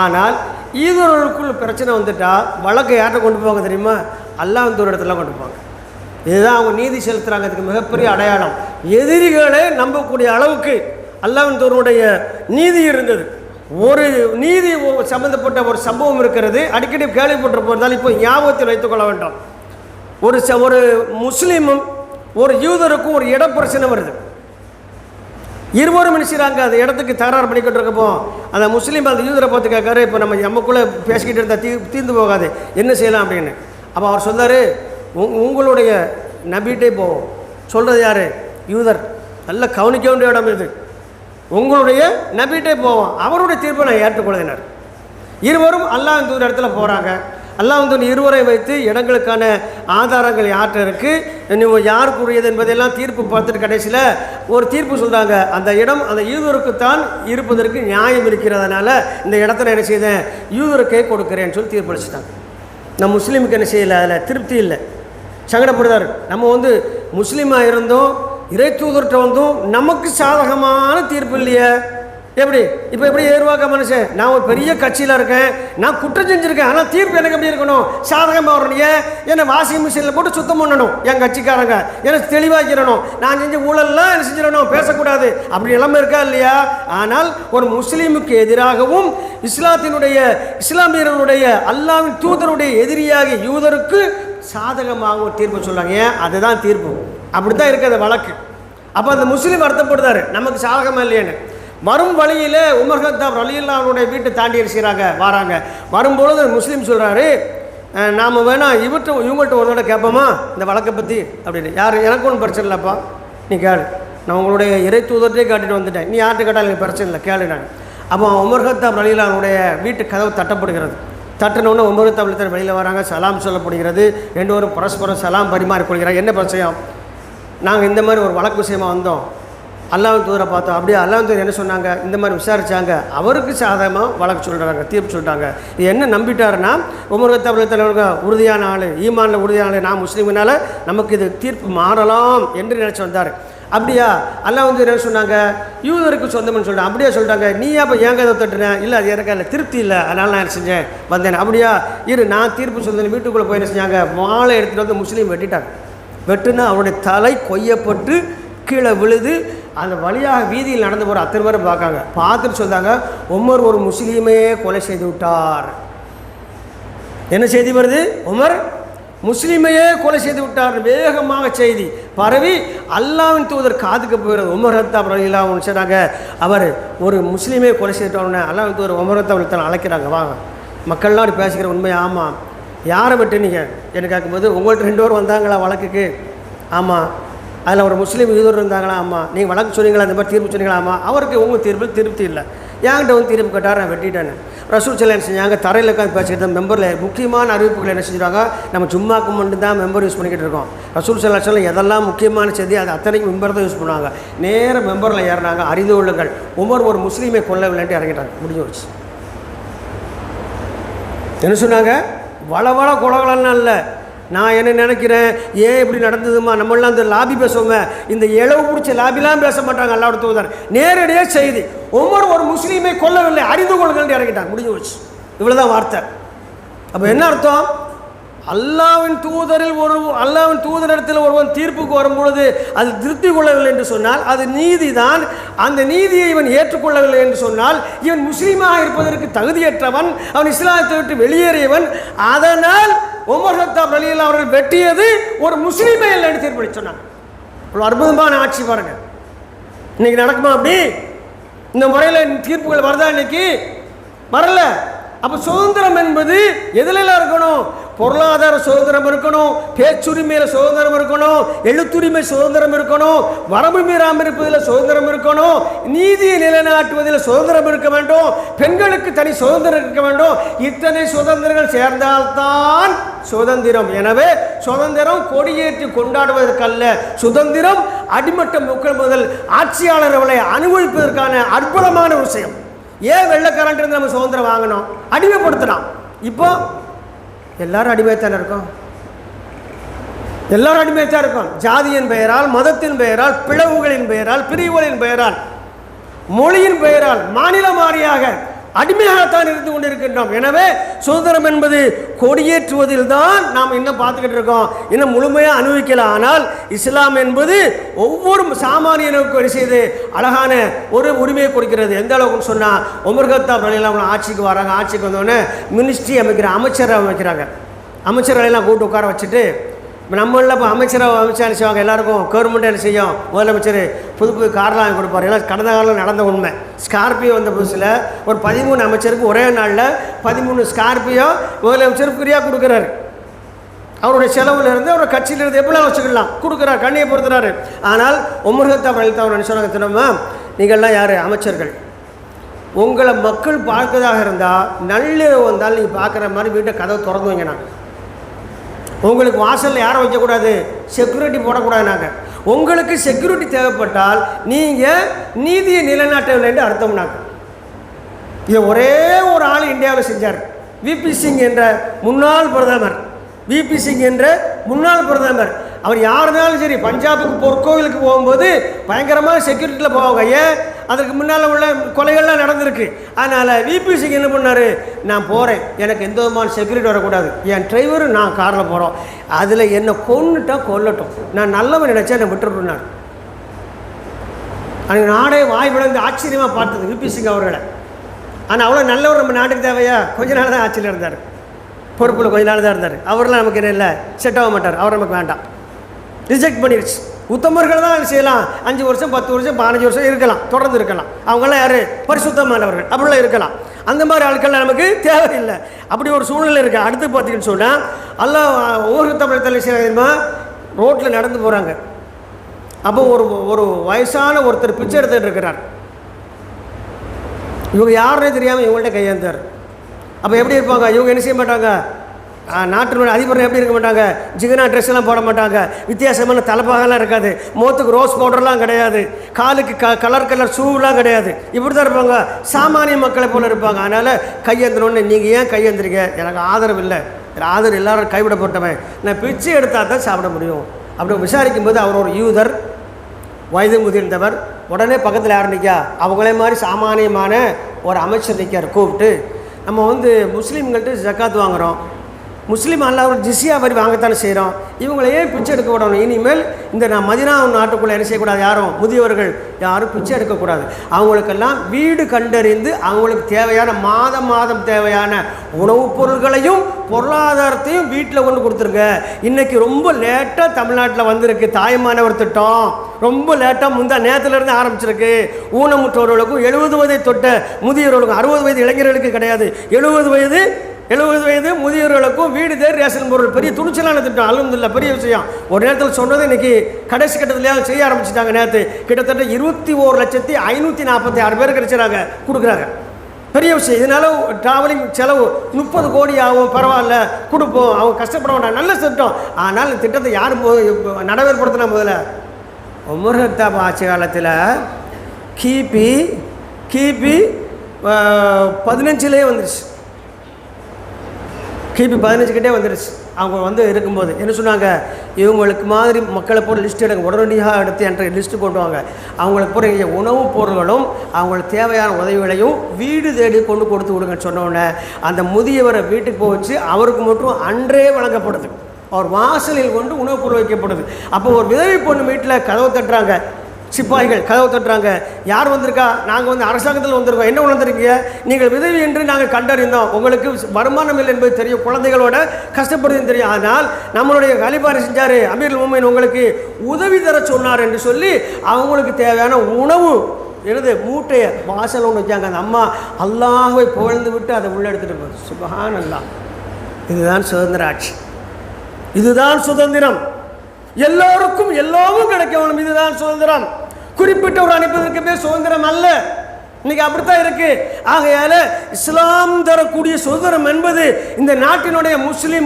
ஆனால் யூதர்களுக்குள் பிரச்சனை வந்துட்டால் வழக்கை யார்கிட்ட கொண்டு போவாங்க தெரியுமா? அல்லாஹ்வின் தூதர் இடத்துல கொண்டு போவாங்க. இதுதான் அவங்க நீதி செலுத்துகிறாங்கிறதுக்கு மிகப்பெரிய அடையாளம். எதிரிகளே நம்பக்கூடிய அளவுக்கு அல்லாஹ்வின் தூதருடைய நீதி இருந்தது. ஒரு நீதி சம்பந்தப்பட்ட ஒரு சம்பவம் இருக்கிறது, அடிக்கடி கேள்விப்பட்டு போகிறதால் இப்போ ஞாபகத்தில் வைத்துக்கொள்ள வேண்டும். ஒரு முஸ்லீமும் ஒரு யூதருக்கும் ஒரு இட பிரச்சனை வருது. இருவரும் நினைச்சாங்க அந்த இடத்துக்கு தகராறு பண்ணிக்கிட்டு இருக்கப்போ அந்த முஸ்லீம் அந்த யூதரை பார்த்து கேட்காரு, இப்போ நம்ம நமக்குள்ளே பேசிக்கிட்டு இருந்தால் தீர்ந்து போகாது, என்ன செய்யலாம் அப்படின்னு. அப்போ அவர் சொன்னார், உங்களுடைய நபிகிட்டே போவோம். சொல்கிறது யார்? யூதர். நல்லா கவனிக்க வேண்டிய இடம் இது. உங்களுடைய நபிகிட்டே போவோம், அவருடைய தீர்ப்பை நான் ஏற்றுக்கொள்ளினார். இருவரும் அல்லாஹ் தூதர் இடத்துல போகிறாங்க. அல்லாஹ் வந்து இருவரை வைத்து இடங்களுக்கான ஆதாரங்கள் யார்கிட்ட இருக்குது, நீங்கள் யாருக்குரியது என்பதெல்லாம் தீர்ப்பு பார்த்துட்டு கடைசியில் ஒரு தீர்ப்பு சொல்கிறாங்க. அந்த இடம் அந்த யூதருக்குத்தான் இருப்பதற்கு நியாயம் இருக்கிறதுனால இந்த இடத்துல என்ன செய்தேன், யூதருக்கே கொடுக்குறேன்னு சொல்லி தீர்ப்பு அளிச்சிட்டாங்க. நம்ம முஸ்லீமுக்கு என்ன செய்யலை, அதில் திருப்தி இல்லை, சங்கடப்படுறாரு. நம்ம வந்து முஸ்லீமாக இருந்தோம், இறை தூதர்கிட்ட வந்தும் நமக்கு சாதகமான தீர்ப்பு இல்லையே, எப்படி இப்போ எப்படி ஏறுவாக்க மனுஷன், நான் ஒரு பெரிய கட்சியில் இருக்கேன், நான் குற்றம் செஞ்சுருக்கேன், ஆனால் தீர்ப்பு எனக்கு எப்படி இருக்கணும், சாதகமாக வரணும். ஏன் என்னை வாஷிங் மிஷினில் போட்டு சுத்தம் பண்ணணும், என் கட்சிக்காரங்க எனக்கு தெளிவாக்கிடணும், நான் செஞ்ச ஊழல்லாம் என்ன செஞ்சிடணும், பேசக்கூடாது, அப்படி எல்லாமே இருக்கா இல்லையா? ஆனால் ஒரு முஸ்லீமுக்கு எதிராகவும் இஸ்லாமியர்களுடைய அல்லாஹ்வின் தூதருடைய எதிரியாக யூதருக்கு சாதகமாக ஒரு தீர்ப்பு சொல்கிறாங்க. ஏன் அதுதான் தீர்ப்பு, அப்படி தான் இருக்குது அந்த வழக்கு. அப்போ அந்த முஸ்லீம் வருத்தப்படுறாரு, நமக்கு சாதகமாக இல்லையேன்னு. வரும் வழியில் உமர் கத்தாப் ரலியல்லாஹுடைய வீட்டை தாண்டி இருக்கிறாங்க, வராங்க. வரும்பொழுது முஸ்லீம் சொல்கிறாரு, நாம் வேணால் இவங்கள்ட்ட ஒரு தடவை கேட்போமா இந்த வழக்கை பற்றி அப்படின்னு. யார், எனக்கு ஒன்றும் பிரச்சனை இல்லைப்பா, நீ கேளு, நான் உங்களுடைய இறை தூதர்கிட்டே காட்டிட்டு வந்துட்டேன், நீ யார்கிட்ட கேட்டாலும் எனக்கு பிரச்சனை இல்லை, கேளு நான். அப்போ உமர் கத்தாப் ரலியல்லாஹுடைய வீட்டு கதவு தட்டப்படுகிறது. தட்டினோடனே உமர் கத்தாப் வெளியில் வராங்க, சலாம் சொல்லப்படுகிறது. ரெண்டு பேரும் பரஸ்பரம் சலாம் பரிமாறிக்கொள்கிறாங்க. என்ன பிரச்சனை, நாங்கள் இந்த மாதிரி ஒரு வழக்கு விஷயமாக வந்தோம், அல்லாஹ் தூதரை பார்த்தோம். அப்படியே அல்லாஹ் தூதர் என்ன சொன்னாங்க, இந்த மாதிரி விசாரித்தாங்க, அவருக்கு சாதகமாக வழக்கு சொல்கிறாங்க, தீர்ப்பு சொல்லிட்டாங்க. இது என்ன நம்பிட்டாருன்னா, உமர் கத்தாப் தலைவருக்கு உறுதியான ஆள், ஈமானில் உறுதியான ஆள், நான் முஸ்லீம்னால நமக்கு இது தீர்ப்பு மாறலாம் என்று நினச்சி வந்தார். அப்படியா, அல்லாஹ் வந்து என்ன சொன்னாங்க, யூதருக்கு சொந்தம்னு சொல்லிட்டாங்க. அப்படியே சொல்லிட்டாங்க. நீ அப்போ ஏன் கதை தட்டுனேன், இல்லை அது எனக்கு அதில் திருப்தி இல்லை, அதனால் நான் என்ன செஞ்சேன் வந்தேன். அப்படியா, நான் தீர்ப்பு சொந்தேன். வீட்டுக்குள்ளே போய் என்ன செஞ்சாங்க, வாழை எடுத்துகிட்டு வந்து முஸ்லீம் வெட்டிட்டாங்க. வெட்டுனா அவருடைய தலை கொய்யப்பட்டு கீழே விழுது. அந்த வழியாக வீதியில் நடந்து போகிற அத்தனை பேரை பார்க்காங்க. பார்த்துட்டு சொல்கிறாங்க, உமர் ஒரு முஸ்லீமே கொலை செய்து விட்டார். என்ன செய்தி வருது, உமர் முஸ்லீமையே கொலை செய்து விட்டார். வேகமாக செய்தி பரவி அல்லாஹ்வின் தூதர் காதுக்கு போகிறது. உமர் கத்தாப் ரலியல்லாஹு சொன்னாங்க, அவர் ஒரு முஸ்லீமே கொலை செய்துட்டோன்னு அல்லாஹ்வின் தூதர் உமர் கத்தாப் அழைக்கிறாங்க, வாங்க. மக்கள்லாம் பேசிக்கிற உண்மை, ஆமாம், யாரை வெட்டுனீங்க என்று கேட்கும்போது, உங்கள்கிட்ட 2 பேர் வந்தாங்களா வழக்குக்கு? ஆமாம். அதில் ஒரு முஸ்லீம் யூதர் இருந்தாங்களா? ஆமாம். நீங்கள் வழக்கு சொன்னீங்களா, இந்த மாதிரி தீர்ப்பு சொன்னீங்களா? ஆமாம். அவருக்கு உங்கள் தீர்ப்பில் திருப்தி இல்லை, என்கிட்ட வந்து தீர்ப்பு கேட்டார், நான் வெட்டிட்டேன்னு. ரசூல் ஸல்லல்லாஹு அலைஹி வஸல்லம் செஞ்சாங்க, தரையில் உட்காந்து பேசிக்கிட்டு மெம்பரில் முக்கியமான அறிவிப்புகளை என்ன செஞ்சுருவாங்க, நம்ம ஜும்மாக்கு மட்டும் தான் மெம்பர் யூஸ் பண்ணிக்கிட்டு இருக்கோம். ரசூல் ஸல்லல்லாஹு அலைஹி வஸல்லம் எதெல்லாம் முக்கியமான செய்தி அது அத்தனைக்கும் மெம்பர் தான் யூஸ் பண்ணுவாங்க. நேர மெம்பரில் ஏறினாங்க, அறிந்து கொள்ளுங்கள், உமர் ஒரு முஸ்லீமை கொல்லவில்லைன்ட்டு இறங்கிட்டாங்க, முடிஞ்சு வச்சு. என்ன சொன்னாங்க, வளவள குலகலன்னு இல்லை, நான் என்ன நினைக்கிறேன், ஏன் இப்படி நடந்ததுமா, நம்மளாம் இந்த லாபி பேசுவோமே, இந்த இளவு பிடிச்ச லாபிலாம் பேச மாட்டாங்க. அல்லாஹ்வுடைய தூதர் நேரடியாக செய்தி, உமர் ஒரு முஸ்லீமை கொல்லவில்லை, அறிந்து கொள்ளுங்கள் இறங்கிட்டாங்க, முடிஞ்சு வச்சு. இவ்வளோதான் வார்த்தை. அப்போ என்ன அர்த்தம், அல்லாஹ்வின் தூதரிடத்தில் ஒருவன் தீர்ப்புக்கு வரும்பொழுது அது திருப்தி கொள்ளவில்லை என்று சொன்னால் அது நீதிதான். அந்த நீதியை இவன் ஏற்றுக்கொள்ளவில்லை என்று சொன்னால் இவன் முஸ்லீமாக இருப்பதற்கு தகுதியற்றவன், அவன் இஸ்லாத்தை விட்டு வெளியேறியவன். அதனால் உமர் கத்தாப் ரலியல்லாஹு அவர்கள் வெட்டியது ஒரு முஸ்லீமே இல்லை என்று தீர்ப்பளி சொன்னாங்க. ஒரு அற்புதமான ஆட்சி பாருங்க. இன்னைக்கு நடக்குமா அப்படி? இந்த முறையில் தீர்ப்புகள் வருதா? இன்னைக்கு வரல. அப்போ சுதந்திரம் என்பது எதுலாம் இருக்கணும், பொருளாதார சுதந்திரம் இருக்கணும், பேச்சுரிமையில் சுதந்திரம் இருக்கணும், எழுத்துரிமை சுதந்திரம் இருக்கணும், வரம்பு மீறாமல் இருப்பதில் சுதந்திரம் இருக்கணும், நீதியை நிலைநாட்டுவதில் சுதந்திரம் இருக்க வேண்டும், பெண்களுக்கு தனி சுதந்திரம் இருக்க வேண்டும். இத்தனை சுதந்திரங்கள் சேர்ந்தால்தான் சுதந்திரம். எனவே சுதந்திரம் கொடியேற்றி கொண்டாடுவதற்கல்ல, சுதந்திரம் அடிமட்ட மக்கள் முதல் ஆட்சியாளர் அவளை அனுபவிப்பதற்கான அற்புதமான விஷயம். ஏன் வெள்ளைக்காரன்ட்டு நம்ம சுதந்திரம் வாங்கணும், அடிமைப்படுத்தலாம். இப்போ எல்லாரும் அடிமைத்தான் இருக்கோம், எல்லாரும் அடிமைத்தான் இருக்கோம். ஜாதியின் பெயரால், மதத்தின் பெயரால், பிளவுகளின் பெயரால், பிரிவுகளின் பெயரால், மொழியின் பெயரால், மாநில வாரியாக அடிமையாகத்தான் இருந்து கொண்டிருக்கின்றோம். எனவே சுதந்திரம் என்பது கொடியேற்றுவதில் தான் நாம் இன்னும் பார்த்துக்கிட்டு இருக்கோம், இன்னும் முழுமையாக அனுபவிக்கல. ஆனால் இஸ்லாம் என்பது ஒவ்வொரு சாமானியனுக்கும் செய்து அழகான ஒரு உரிமையை கொடுக்கிறது. எந்த அளவுக்குன்னு சொன்னால், உமர் கத்தாப் ரலியல்லாஹு ஆட்சிக்கு வராங்க. ஆட்சிக்கு வந்தோடனே மினிஸ்ட்ரி அமைக்கிறாங்க, அமைச்சரை அமைக்கிறாங்க. அமைச்சர்களெல்லாம் கூட்டு உட்கார வச்சுட்டு, நம்மளில் இப்போ அமைச்சர் என்ன செய்வாங்க, எல்லாருக்கும் கவர்மெண்ட் என்ன செய்யும், முதலமைச்சர் புது புது கார்லாம் வாங்கி கொடுப்பார். எல்லாம் கடந்த காலம் நடந்த உண்மை. ஸ்கார்பியோ வந்த புதுசில் ஒரு 13 அமைச்சருக்கு ஒரே நாளில் 13 ஸ்கார்பியோ முதலமைச்சர் ஃப்ரீயாக கொடுக்குறாரு. அவருடைய செலவில் இருந்து அவரோட கட்சியிலிருந்து எப்படிலாம் வச்சுக்கலாம் கொடுக்குறாரு, கண்ணியப்படுத்துறாரு. ஆனால் உமர் கத்தாப் ரலியல்லாஹு அன்ஹு சொன்னாங்க தெரியுமா, நீங்கள்லாம் யார், அமைச்சர்கள், உங்களை மக்கள் பார்க்கறதாக இருந்தால் நள்ளிரவு வந்தால் நீங்கள் பார்க்குற மாதிரி வீட்டை கதவை திறந்து வைங்க. நாங்கள் உங்களுக்கு வாசலில் யாரை வைக்கக்கூடாது, செக்யூரிட்டி போடக்கூடாது. நாங்கள் உங்களுக்கு செக்யூரிட்டி தேவைப்பட்டால் நீங்கள் நீதியை நிலைநாட்டவில்லை அர்த்தம். நாங்கள் இதை ஒரே ஒரு ஆள் இந்தியாவில் செஞ்சார். விபி சிங் என்ற முன்னாள் பிரதமர். விபி சிங் என்ற முன்னாள் பிரதமர் அவர் யாருனாலும் சரி பஞ்சாபுக்கு பொற்கோவிலுக்கு போகும்போது பயங்கரமாக செக்யூரிட்டியில் போவாங்க. ஏன், அதற்கு முன்னால் உள்ள கொலைகள்லாம் நடந்திருக்கு. அதனால் விபி சிங் என்ன பண்ணார், நான் போகிறேன், எனக்கு எந்த விதமான செக்யூரிட்டி வரக்கூடாது, என் டிரைவரும் நான் காரில் போகிறோம், அதில் என்னை கொன்னுட்டா கொல்லட்டும், நான் நல்லவன் நினச்சா என்னை விட்டுருனார். அன்றைக்கு நாடே வாய் விழுந்து ஆச்சரியமாக பார்த்தது விபி சிங் அவர்களை. ஆனால் அவ்வளோ நல்லவர் நம்ம நாட்டுக்கு தேவையா, கொஞ்ச நாள் தான் ஆட்சியில் இருந்தார், பொறுப்பில் கொஞ்ச நாள் தான் இருந்தார். அவரெலாம் நமக்கு என்ன இல்லை, செட் ஆக மாட்டார், அவர் நமக்கு வேண்டாம், ரிஜெக்ட் பண்ணிடுச்சு. உத்தமர்கள் தான் செய்யலாம், 5 வருஷம் 10 வருஷம் 15 வருஷம் இருக்கலாம், தொடர்ந்து இருக்கலாம். அவங்களாம் யார், பரிசுத்தமானவர்கள், அப்படிலாம் இருக்கலாம். அந்த மாதிரி ஆட்கள்லாம் நமக்கு தேவையில்லை. அப்படி ஒரு சூழ்நிலை இருக்குது. அடுத்து பார்த்தீங்கன்னு சொன்னால் அல்லாஹ் ஊருக்கு தமிழ் தலை செய்யமா ரோட்டில் நடந்து போகிறாங்க. அப்போ ஒரு வயசான ஒருத்தர் பிச்சை எடுத்துகிட்டு இருக்கிறார். இவங்க யாருன்னே தெரியாமல் இவங்கள்ட்ட கையேந்தார். அப்போ எப்படி இருப்பாங்க, இவங்க என்ன செய்ய மாட்டாங்க, நாட்டினுடைய அதிபர் எப்படி இருக்க மாட்டாங்க, ஜிகனா ட்ரெஸ் எல்லாம் போட மாட்டாங்க, வித்தியாசமான தலைப்பாகலாம் இருக்காது, முகத்துக்கு ரோஸ் பவுடர்லாம் கிடையாது, காலுக்கு கலர் ஷூலாம் கிடையாது, இப்படி தான் இருப்பாங்க, சாமானிய மக்களை போல இருப்பாங்க. அதனால் கையேந்திரோன்னு, நீங்கள் ஏன் கையேந்திரிங்க, எனக்கு ஆதரவு இல்லை, ஆதரவு எல்லாரும் கைவிடப்பட்டவன், நான் பிச்சை எடுத்தால் தான் சாப்பிட முடியும். அப்படி விசாரிக்கும் போது அவர் ஒரு யூதர், வயது முதிர்ந்தவர். உடனே பக்கத்தில் யார் நிற்கா, அவங்களே மாதிரி சாமானியமான ஒரு அமைச்சர் நிற்கார். கூப்பிட்டு, நம்ம முஸ்லீம்கள்ட்ட ஜக்காத் வாங்குகிறோம், முஸ்லீம் அல்லாஹ் ஒரு ஜிஸியா வரி வாங்கத்தானே செய்கிறோம், இவங்களையே பிச்சை எடுக்க விடணும். இனிமேல் நான் மதினா நாட்டுக்குள்ளே என்ன செய்யக்கூடாது, யாரும் முதியவர்கள் யாரும் பிச்சை எடுக்கக்கூடாது. அவங்களுக்கெல்லாம் வீடு கண்டறிந்து அவங்களுக்கு தேவையான மாதம் தேவையான உணவுப் பொருள்களையும் பொருளாதாரத்தையும் வீட்டில் கொண்டு கொடுத்துருங்க. இன்றைக்கி ரொம்ப லேட்டாக தமிழ்நாட்டில் வந்திருக்கு தாய்மானவர் திட்டம், ரொம்ப லேட்டாக நேரத்துலேருந்து ஆரம்பிச்சிருக்கு. ஊனமுற்றவர்களுக்கும் 70 வயதை தொட்ட முதியவர்களுக்கும், 60 வயது இளைஞர்களுக்கு கிடையாது, 70 வயது முதியோர்களுக்கும் வீடு தேர் ரேஷன் பொருள், பெரிய துணிச்சலான திட்டம். அல்ஹம்துலில்லாஹ், பெரிய விஷயம். ஒரு நேரத்தில் சொன்னது இன்றைக்கி கடைசி கட்டத்திலேயே செய்ய ஆரம்பிச்சிட்டாங்க. நேற்று கிட்டத்தட்ட 21,546,000 பேர் கிடைச்சாங்க, கொடுக்குறாங்க. பெரிய விஷயம். இதனால ட்ராவலிங் செலவு 30 கோடி ஆகும், பரவாயில்ல கொடுப்போம், அவங்க கஷ்டப்பட வேண்டாம், நல்ல திட்டம். ஆனால் இந்த திட்டத்தை யார் நடைமுறைப்படுத்தினா, முதல்ல உமர் கத்தாப் ஆட்சி காலத்தில் கிபி 15லேயே வந்துடுச்சு, கிபி 15 கிட்டே வந்துடுச்சு. அவங்க இருக்கும்போது என்ன சொன்னாங்க, இவங்களுக்கு மாதிரி மக்களை போட்டு லிஸ்ட் எடுங்க, உடனடியாக எடுத்து என்ற லிஸ்ட்டு கொண்டு வாங்க, அவங்களுக்கு போகிற உணவுப் பொருள்களும் அவங்களுக்கு தேவையான உதவிகளையும் வீடு தேடி கொண்டு கொடுத்து விடுங்கன்னு சொன்னோடனே அந்த முதியவரை வீட்டுக்கு போய் வச்சு அவருக்கு மட்டும் அன்றே வழங்கப்படுது, அவர் வாசலில் கொண்டு உணவுப் பொருள் வைக்கப்படுது. அப்போ ஒரு விதவை பொண்ணு வீட்டில் கதவு தட்டுறாங்க, சிப்பாய்கள் கதவு தட்டுறாங்க, யார் வந்திருக்கா, நாங்கள் அரசாங்கத்தில் வந்திருக்கோம், என்ன உணர்ந்துருக்கீங்க, நீங்கள் விதவி என்று நாங்கள் கண்டறிந்தோம், உங்களுக்கு வருமானம் இல்லை என்பது தெரியும், குழந்தைகளோட கஷ்டப்படுதுன்னு தெரியும், ஆனால் நம்மளுடைய கலிபாரி செஞ்சார், அமீருல் மோமின் உங்களுக்கு உதவி தர சொன்னார் என்று சொல்லி அவங்களுக்கு தேவையான உணவு மூட்டையை வாசல் ஒன்று வச்சாங்க. அந்த அம்மா அல்லாஹ்வை புகழ்ந்து விட்டு அதை உள்ளே எடுத்துகிட்டு போகுது. சுப்ஹானல்லாஹ். இதுதான் சுதந்திர ஆட்சி, இதுதான் சுதந்திரம். எல்லோருக்கும் எல்லாமும் கிடைக்க வேணும், இதுதான் சுதந்திரம். குறிப்பிட்ட ஒரு அனுப்பதற்கு பேர் சுதந்திரம் அல்ல, இன்னைக்கு அப்படித்தான் இருக்கு. ஆகையால இஸ்லாம் தரக்கூடிய சுதந்திரம் என்பது இந்த நாட்டினுடைய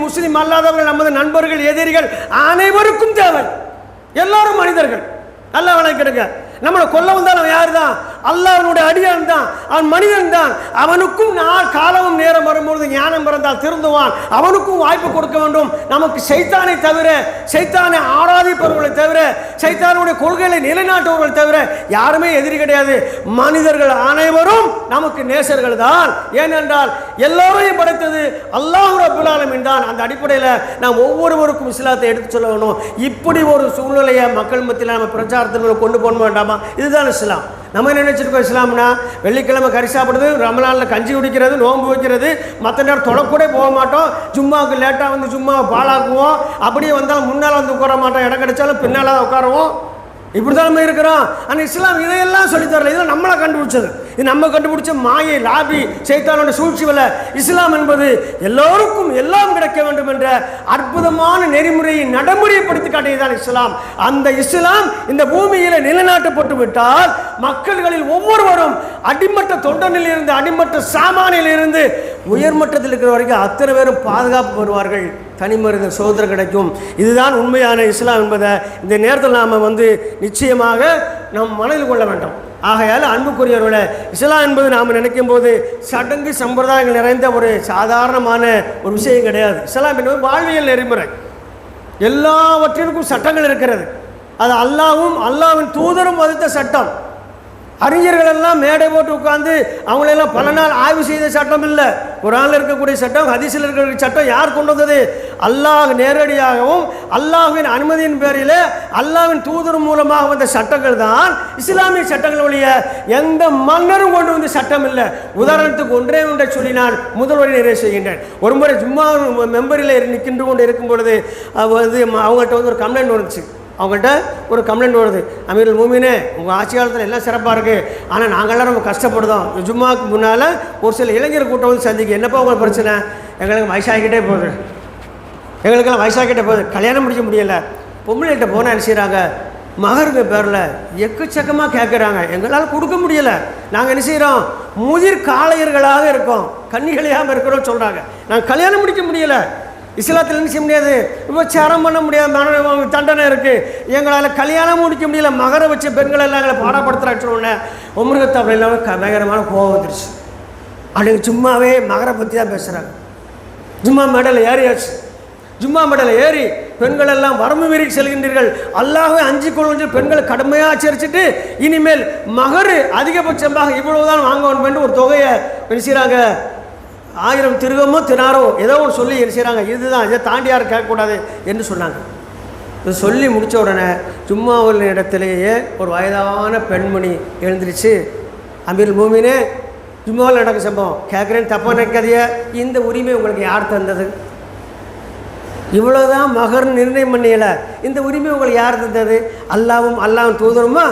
முஸ்லீம் அல்லாதவர்கள், நமது நண்பர்கள், எதிரிகள் அனைவருக்கும் தேவை. எல்லாரும் மனிதர்கள், நல்லா வணக்கிடுங்க. நம்மளை கொல்ல வந்தால் அவன் யார் தான், அல்லாஹ்வுடைய அடியான் தான், அவன் மனிதன் தான். அவனுக்கும் காலமும் நேரம் வரும்போது ஞானம் பிறந்தால் திருந்துவான், அவனுக்கும் வாய்ப்பு கொடுக்க வேண்டும். நமக்கு சைத்தானை தவிர, சைத்தானை ஆராதிப்பவர்களை தவிர, சைத்தானுடைய கொள்கைகளை நிலைநாட்டுவர்கள் தவிர யாருமே எதிரி கிடையாது. மனிதர்கள் அனைவரும் நமக்கு நேசர்கள் தான். ஏனென்றால் எல்லோரையும் படைத்தது அல்லாஹ் ரப்பல் ஆலமீன் தான். அந்த அடிப்படையில் நாம் ஒவ்வொருவருக்கும் இஸ்லாத்தை எடுத்து சொல்ல வேணும். இப்படி ஒரு சூழ்நிலையை மக்கள் மத்தியில் நம்ம பிரச்சாரத்தில் கொண்டு போக வேண்டாமா? இதுதான் இஸ்லாம். நம்ம என்ன நினச்சிருக்கோம், இஸ்லாம்னா வெள்ளிக்கிழமை கறி சாப்பிடுறது, ரமலானில் கஞ்சி குடிக்கிறது, நோன்பு வைக்கிறது, மற்ற நேரம் தொலைக்கூட போக மாட்டோம், ஜும்மாவுக்கு லேட்டாக வந்து சும்மா பாலாக்குவோம், அப்படியே வந்தாலும் முன்னால் வந்து உட்கார மாட்டோம், இடம் கிடைச்சாலும் பின்னால் தான் உட்காருவோம், இப்படி தான் நம்ம இருக்கிறோம். ஆனால் இஸ்லாம் இதையெல்லாம் சொல்லித்தரல. இதெல்லாம் நம்மளை கண்டுபிடிச்சது. இது நம்ம கண்டுபிடிச்ச மாயை, லாபி, சைத்தானோட சூழ்ச்சிவல. இஸ்லாம் என்பது எல்லோருக்கும் எல்லாம் கிடைக்க வேண்டும் என்ற அற்புதமான நெறிமுறையை நடைமுறைப்படுத்தி காட்டியதுதான் இஸ்லாம். அந்த இஸ்லாம் இந்த பூமியில நிலைநாட்டப்பட்டு விட்டால் மக்கள்களில் ஒவ்வொருவரும் அடிமட்ட தொண்டனில் இருந்து அடிமட்ட சாமானில் இருந்து உயர்மட்டத்தில் இருக்கிற வரைக்கும் அத்தனை பேரும் பாதுகாப்பு வருவார்கள், தனிமனித சோதனை கிடைக்கும். இதுதான் உண்மையான இஸ்லாம் என்பதை இந்த நேரத்தில் நாம் நிச்சயமாக நம் மனதில் கொள்ள வேண்டும். ஆகையால் அன்புக்குரியவர்களே, இஸ்லாம் என்பது நாம் நினைக்கும் போது சடங்கு சம்பிரதாயங்கள் நிறைந்த ஒரு சாதாரணமான ஒரு விஷயம் கிடையாது. இஸ்லாம் என்பது வாழ்வியல் நெறிமுறை. எல்லாவற்றிற்கும் சட்டங்கள் இருக்கிறது. அது அல்லாஹ்வும் அல்லாஹ்வின் தூதரும் வகுத்த சட்டம். அறிஞர்கள் எல்லாம் மேடை போட்டு உட்கார்ந்து அவங்களெல்லாம் பல நாள் ஆய்வு செய்த சட்டம் இல்லை. குர்ஆனில் இருக்கக்கூடிய சட்டம், ஹதீஸில் இருக்கக்கூடிய சட்டம் யார் கொண்டு வந்தது? அல்லாஹ் நேரடியாகவும் அல்லாஹ்வின் அனுமதியின் பேரில் அல்லாஹ்வின் தூதர் மூலமாக வந்த சட்டங்கள் தான் இஸ்லாமிய சட்டங்கள் ஒழிய எந்த மன்னரும் கொண்டு வந்த சட்டம் இல்லை. உதாரணத்துக்கு ஒன்றை சொல்லி நான் முதல்வரை நிறைவு செய்கின்றேன். ஒரு முறை ஜும்மா மெம்பரில் நிற்கின்ற கொண்டு இருக்கும் பொழுது அவங்கள்ட்ட ஒரு கம்ப்ளைண்ட் வந்துச்சு. அவங்கள்ட்ட ஒரு கம்ப்ளைண்ட் வருது, அமீருல் மூமினே உங்கள் ஆட்சி காலத்தில் எல்லாம் சிறப்பாக இருக்குது, ஆனால் நாங்கள்லாம் ரொம்ப கஷ்டப்படுதோம். ஜும்மாவுக்கு முன்னால் ஒரு சில இளைஞர் கூட்டம் சந்திக்க, என்னப்பா உங்களுக்கு பிரச்சனை? எங்களுக்கு வயசாகிக்கிட்டே போகுது, எங்களுக்கெல்லாம் வயசாகிக்கிட்டே போகுது, கல்யாணம் முடிக்க முடியலை. பொம்பளைகிட்ட போனால் என்ன செய்கிறாங்க, மகருங்க பேரில் எக்கச்சக்கமாக கேட்குறாங்க, எங்களால் கொடுக்க முடியலை. நாங்கள் என்ன செய்கிறோம், முதிர் காளையர்களாக இருக்கோம், கன்னிகளையாக இருக்கிறோம் சொல்கிறாங்க. நாங்கள் கல்யாணம் முடிக்க முடியலை. இஸ்லாத்தில் என்ன செய்ய முடியாது, விபச்சாரம் பண்ண முடியாது, தண்டனை இருக்குது, எங்களால் கல்யாணம் முடிக்க முடியல, மகரை வச்ச பெண்கள் எல்லாம் எங்களை பாடப்படுத்துகிறான்னு சொன்னோன்னே உமருக்கு அப்படி இல்லாமல் பயங்கரமான கோபம் வந்துருச்சு. அப்படிங்க சும்மாவே மகரை பற்றி தான் பேசுகிறாங்க. ஜும்மா மேடையில் ஏறியாச்சு. ஜும்மா மேடையில் ஏறி பெண்கள் எல்லாம் வரம்பு மீறி செல்கின்றீர்கள், அல்லாஹ்வை அஞ்சு கொள்ளும் பெண்களை கடுமையாக ஆச்சரிச்சுட்டு இனிமேல் மகரு அதிகபட்சமாக இவ்வளவுதான் வாங்குவோம் என்று ஒரு தொகையை செய்கிறாங்க. 1000 திருகமோ தினாரோ ஏதோ ஒரு சொல்லி என்ன செய்கிறாங்க, இதுதான், இதை தாண்டி யாரும் கேட்கக்கூடாது என்று சொன்னாங்க. இது சொல்லி முடித்த உடனே ஜும்மாவுள்ள இடத்திலேயே ஒரு வயதான பெண்மணி எழுந்திருச்சு, அமீருல் மூமினே ஜும்மாவில் நடக்க சம்பவம் கேட்குறேன்னு தப்பாக நினைக்காதீங்க, இந்த உரிமை உங்களுக்கு யார் தந்தது? இவ்வளோதான் மகர் நிர்ணயம் பண்ணியலை, இந்த உரிமை உங்களுக்கு யார் தந்தது? அல்லாவும் அல்லாவும் தூதருமா?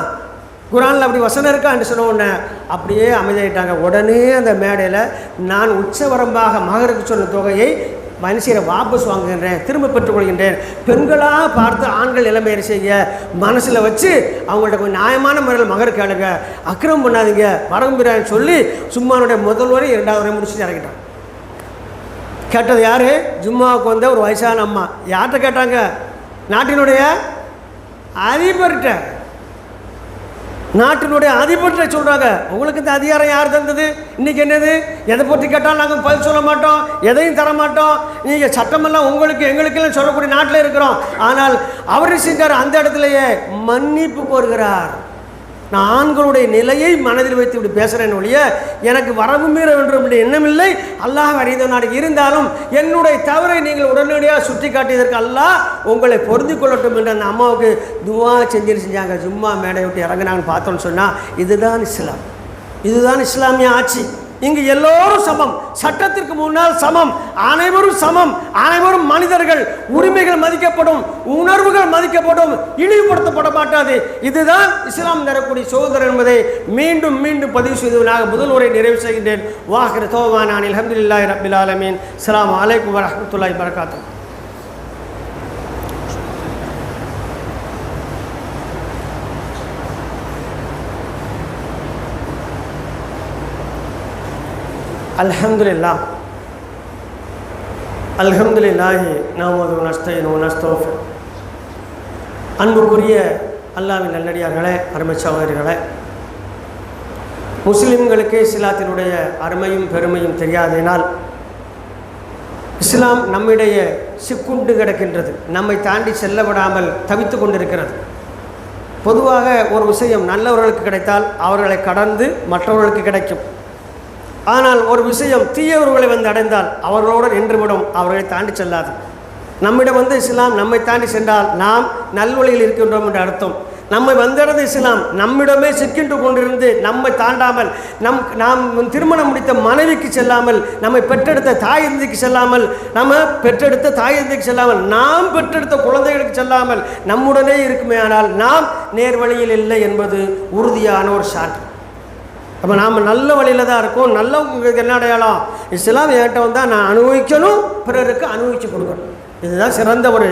குர்ஆனில் அப்படி வசனம் இருக்கான்னு சொன்ன உடனே அப்படியே அமைதியாயிட்டாங்க. உடனே அந்த மேடையில் நான் உச்சவரம்பாக மகருக்கு சொன்ன தொகையை மனுஷரை வாபஸ் வாங்குகின்றேன், திரும்ப பெற்றுக்கொள்கின்றேன். பெண்களாக பார்த்து ஆண்கள் நிலைமை செய்ய மனசில் வச்சு அவங்கள்ட்ட கொஞ்சம் நியாயமான முறையில் மகர் கேளுங்க, அக்கிரமம் பண்ணாதீங்க, வரம்புறான்னு சொல்லி சும்மானுடைய முதல் வரை 2வது வரை முடிச்சுட்டு இறங்கிட்டான். கேட்டது யார்? ஜும்மாவுக்கு வந்த ஒரு வயசான அம்மா. யார்கிட்ட கேட்டாங்க? நாட்டினுடைய அதிபர்கிட்ட. நாட்டினுடைய அதிபர்கிட்ட சொல்கிறாங்க, உங்களுக்கு இந்த அதிகாரம் யார் தந்தது? இன்றைக்கி என்னது, எதை பற்றி கேட்டாலும் நாங்கள் பதில் சொல்ல மாட்டோம், எதையும் தர மாட்டோம், நீங்கள் சட்டமெல்லாம் உங்களுக்கு எங்களுக்கெல்லாம் சொல்லக்கூடிய நாட்டில் இருக்கிறோம். ஆனால் அவர் செஞ்சார், அந்த இடத்துலையே மன்னிப்பு கோருகிறார். நான் ஆண்களுடைய நிலையை மனதில் வைத்து இப்படி பேசுகிறேன் ஒழிய எனக்கு வரவு மீற வேண்டும் என்ற எண்ணம் இல்லை. அல்லாஹ் அறிந்த நாடு இருந்தாலும் என்னுடைய தவறை நீங்கள் உடனடியாக சுட்டி காட்டியதற்கு அல்லாஹ் உங்களை பொருந்தி கொள்ளட்டும் என்று அந்த அம்மாவுக்கு துவா செஞ்சாங்க. ஜும்மா மேடை விட்டு இறங்கினாங்கன்னு பார்த்தோன்னு சொன்னால் இதுதான் இஸ்லாம், இதுதான் இஸ்லாமிய ஆட்சி. இங்கு எல்லோரும் சமம், சட்டத்திற்கு முன்னால் சமம், அனைவரும் சமம், அனைவரும் மனிதர்கள், உரிமைகள் மதிக்கப்படும், உணர்வுகள் மதிக்கப்படும், இழிவுபடுத்தப்பட மாட்டாது. இதுதான் இஸ்லாம் தரக்கூடிய சோதனை என்பதை மீண்டும் மீண்டும் பதிவு செய்தவனாக முதல் உரை நிறைவு செய்கின்றேன். வாஹிர தௌவானா அல்ஹம்துலில்லாஹி ரப்பில் ஆலமீன். அஸ்ஸலாமு அலைக்கும் வரஹ்மத்துல்லாஹி வபரகாத்துஹு. அல்ஹம்துலில்லாஹ் அல்ஹம்துலில்லாஹி நஹ்மதுஹு வ நஸ்தஈனுஹு வ நஸ்தக்ஃபிருஹ். அன்புக்குரிய அல்லாஹ்வின் நல்லடியார்களே, அருமை சகோதரிகளே, முஸ்லிம்களுக்கு இஸ்லாத்தினுடைய அருமையும் பெருமையும் தெரியாததினால் இஸ்லாம் நம்மிடையே சிக்குண்டு கிடக்கின்றது, நம்மை தாண்டி செல்ல விடாமல் தவித்து கொண்டிருக்கிறது. பொதுவாக ஒரு விஷயம் நல்லவர்களுக்கு கிடைத்தால் அவர்களை கடந்து மற்றவர்களுக்கு கிடைக்கும். ஆனால் ஒரு விஷயம் தீயவர்களை அடைந்தால் அவர்களோடு நின்றுவிடும், அவர்களை தாண்டி செல்லாது. நம்மிடம் இஸ்லாம் நம்மை தாண்டி சென்றால் நாம் நல்வழியில் இருக்கின்றோம் என்ற அர்த்தம். நம்மை வந்தடைந்த இஸ்லாம் நம்மிடமே சிக்கின்று கொண்டிருந்து நம்மை தாண்டாமல் நாம் திருமணம் முடித்த மனைவிக்கு செல்லாமல், நம்மை பெற்றெடுத்த தாய் தந்தைக்கு செல்லாமல், நம்ம பெற்றெடுத்த தாய் தந்தைக்கு செல்லாமல், நாம் பெற்றெடுத்த குழந்தைகளுக்கு செல்லாமல் நம்முடனே இருக்குமே ஆனால் நாம் நேர்வழியில் இல்லை என்பது உறுதியான ஒரு சான்று. அப்போ நாம் நல்ல வழியில் தான் இருக்கோம். நல்லவங்களுக்கு என்ன அடையாளம்? இஸ்லாம் என்கிட்ட வந்தால் நான் அனுபவிக்கணும், பிறருக்கு அனுபவிச்சு கொடுக்கணும். இதுதான் சிறந்த ஒரு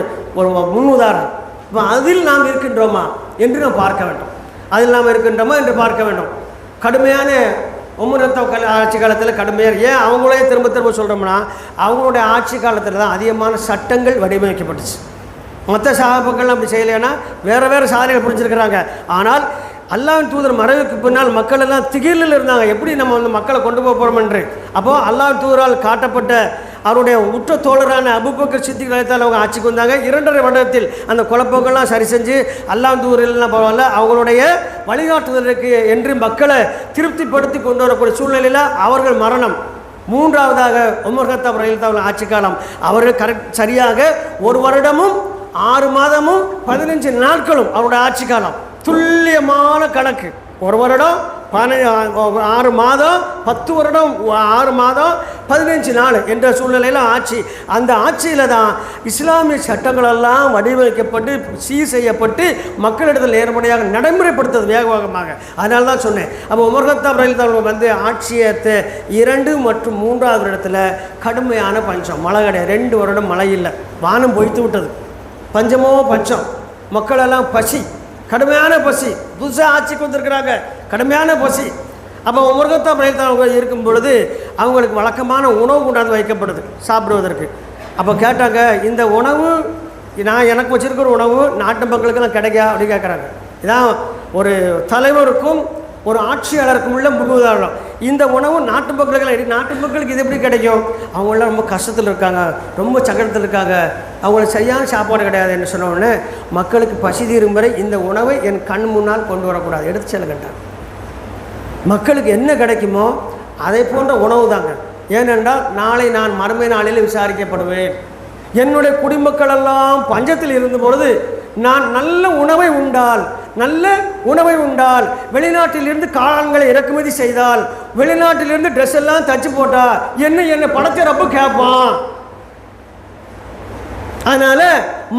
முன் உதாரணம். இப்போ அதில் நாம் இருக்கின்றோமா என்று நாம் பார்க்க வேண்டும். அதில் நாம் இருக்கின்றோமா என்று பார்க்க வேண்டும். கடுமையான உமரத்த ஆட்சி காலத்தில் கடுமையாக ஏன் அவங்களே திரும்ப திரும்ப சொல்கிறோம்னா, அவங்களுடைய ஆட்சி காலத்தில் தான் அதிகமான சட்டங்கள் வடிவமைக்கப்பட்டுச்சு. மற்ற சகாபாக்கள் அப்படி செய்யலைன்னா வேறு சாதனைகள் புரிஞ்சிருக்கிறாங்க. ஆனால் அல்லாஹ்வின் தூதர் மறைவுக்கு பின்னால் மக்கள் எல்லாம் திகிலில் இருந்தாங்க, எப்படி நம்ம வந்து மக்களை கொண்டு போக போகிறோம் என்று. அப்போது அல்லாஹ்வின் தூதரால் காட்டப்பட்ட அவருடைய உற்ற தோழரான அபூபக்கர் சித்திக் அழைத்தால் அவங்க ஆட்சிக்கு வந்தாங்க. 2.5 வருடத்தில் அந்த குழப்பங்கள்லாம் சரி செஞ்சு அல்லாஹ்வின் தூதரெல்லாம் பரவாயில்ல, அவங்களுடைய வழிகாட்டுதலுக்கு என்று மக்களை திருப்திப்படுத்தி கொண்டு வரக்கூடிய சூழ்நிலையில் அவர்கள் மரணம். 3ஆவதாக உமர் கத்தாப் ரலியல்லாஹு அன்ஹு ஆட்சி காலம். அவர்கள் சரியாக 1 வருடமும் 6 மாதமும் 15 நாட்களும் அவருடைய ஆட்சி காலம். துல்லியமான கணக்கு. 1 வருடம் 6 மாதம், 10 வருடம் 6 மாதம் 15 நாள் என்ற சூழ்நிலையில் ஆட்சி. அந்த ஆட்சியில் தான் இஸ்லாமிய சட்டங்களெல்லாம் வடிவமைக்கப்பட்டு சீர் செய்யப்பட்டு மக்களிடத்தில் நேர்முறையாக நடைமுறைப்படுத்துறது வேகமாக. அதனால தான் சொன்னேன். அப்போ உமர் கத்தாப் ரலியல்லாஹு அன்ஹு வந்து ஆட்சியை 2 மற்றும் 3ஆவது இடத்துல கடுமையான பஞ்சம், மழை கிடையாது. 2 வருடம் மழை இல்லை, வானம் பொய்த்து விட்டது, பஞ்சமோ பஞ்சம், மக்களெல்லாம் பசி, கடுமையான பசி. புதுசாக ஆட்சிக்கு வந்திருக்கிறாங்க, கடுமையான பசி. அப்போ உமர் கத்தாப் ரலியல்லாஹு அன்ஹு இருக்கும் பொழுது அவங்களுக்கு வழக்கமான உணவு கொண்டாந்து வைக்கப்படுது சாப்பிடுவதற்கு. அப்போ கேட்டாங்க, இந்த உணவு எனக்கு வச்சுருக்கிற உணவு நாட்டு மக்களுக்கெல்லாம் கிடைக்கா அப்படின்னு கேட்குறாங்க. இதான் ஒரு தலைவருக்கும் ஒரு ஆட்சியாளருக்கும் உள்ள முழு உதாரணம். இந்த உணவு நாட்டு மக்களுக்கு இது எப்படி கிடைக்கும்? அவங்களாம் ரொம்ப கஷ்டத்தில் இருக்காங்க, ரொம்ப சங்கடத்தில் இருக்காங்க, அவங்களுக்கு சரியான சாப்பாடு கிடையாது என்று சொன்ன உடனே மக்களுக்கு பசி தீரும் வரை இந்த உணவை என் கண் முன்னால் கொண்டு வரக்கூடாது, எடுத்து செல்லுங்கட்டாங்க. மக்களுக்கு என்ன கிடைக்குமோ அதை போன்ற உணவு தாங்க. ஏனென்றால் நாளை நான் மறுமை நாளில் விசாரிக்கப்படுவேன். என்னுடைய குடிமக்களெல்லாம் பஞ்சத்தில் இருந்த பொழுது நான் நல்ல உணவை உண்டால் வெளிநாட்டிலிருந்து காளான்களை இறக்குமதி செய்தால், வெளிநாட்டிலிருந்து ட்ரெஸ் எல்லாம் தச்சு போட்டா என்ன படத்தை ரப்பு கேட்பான். அதனால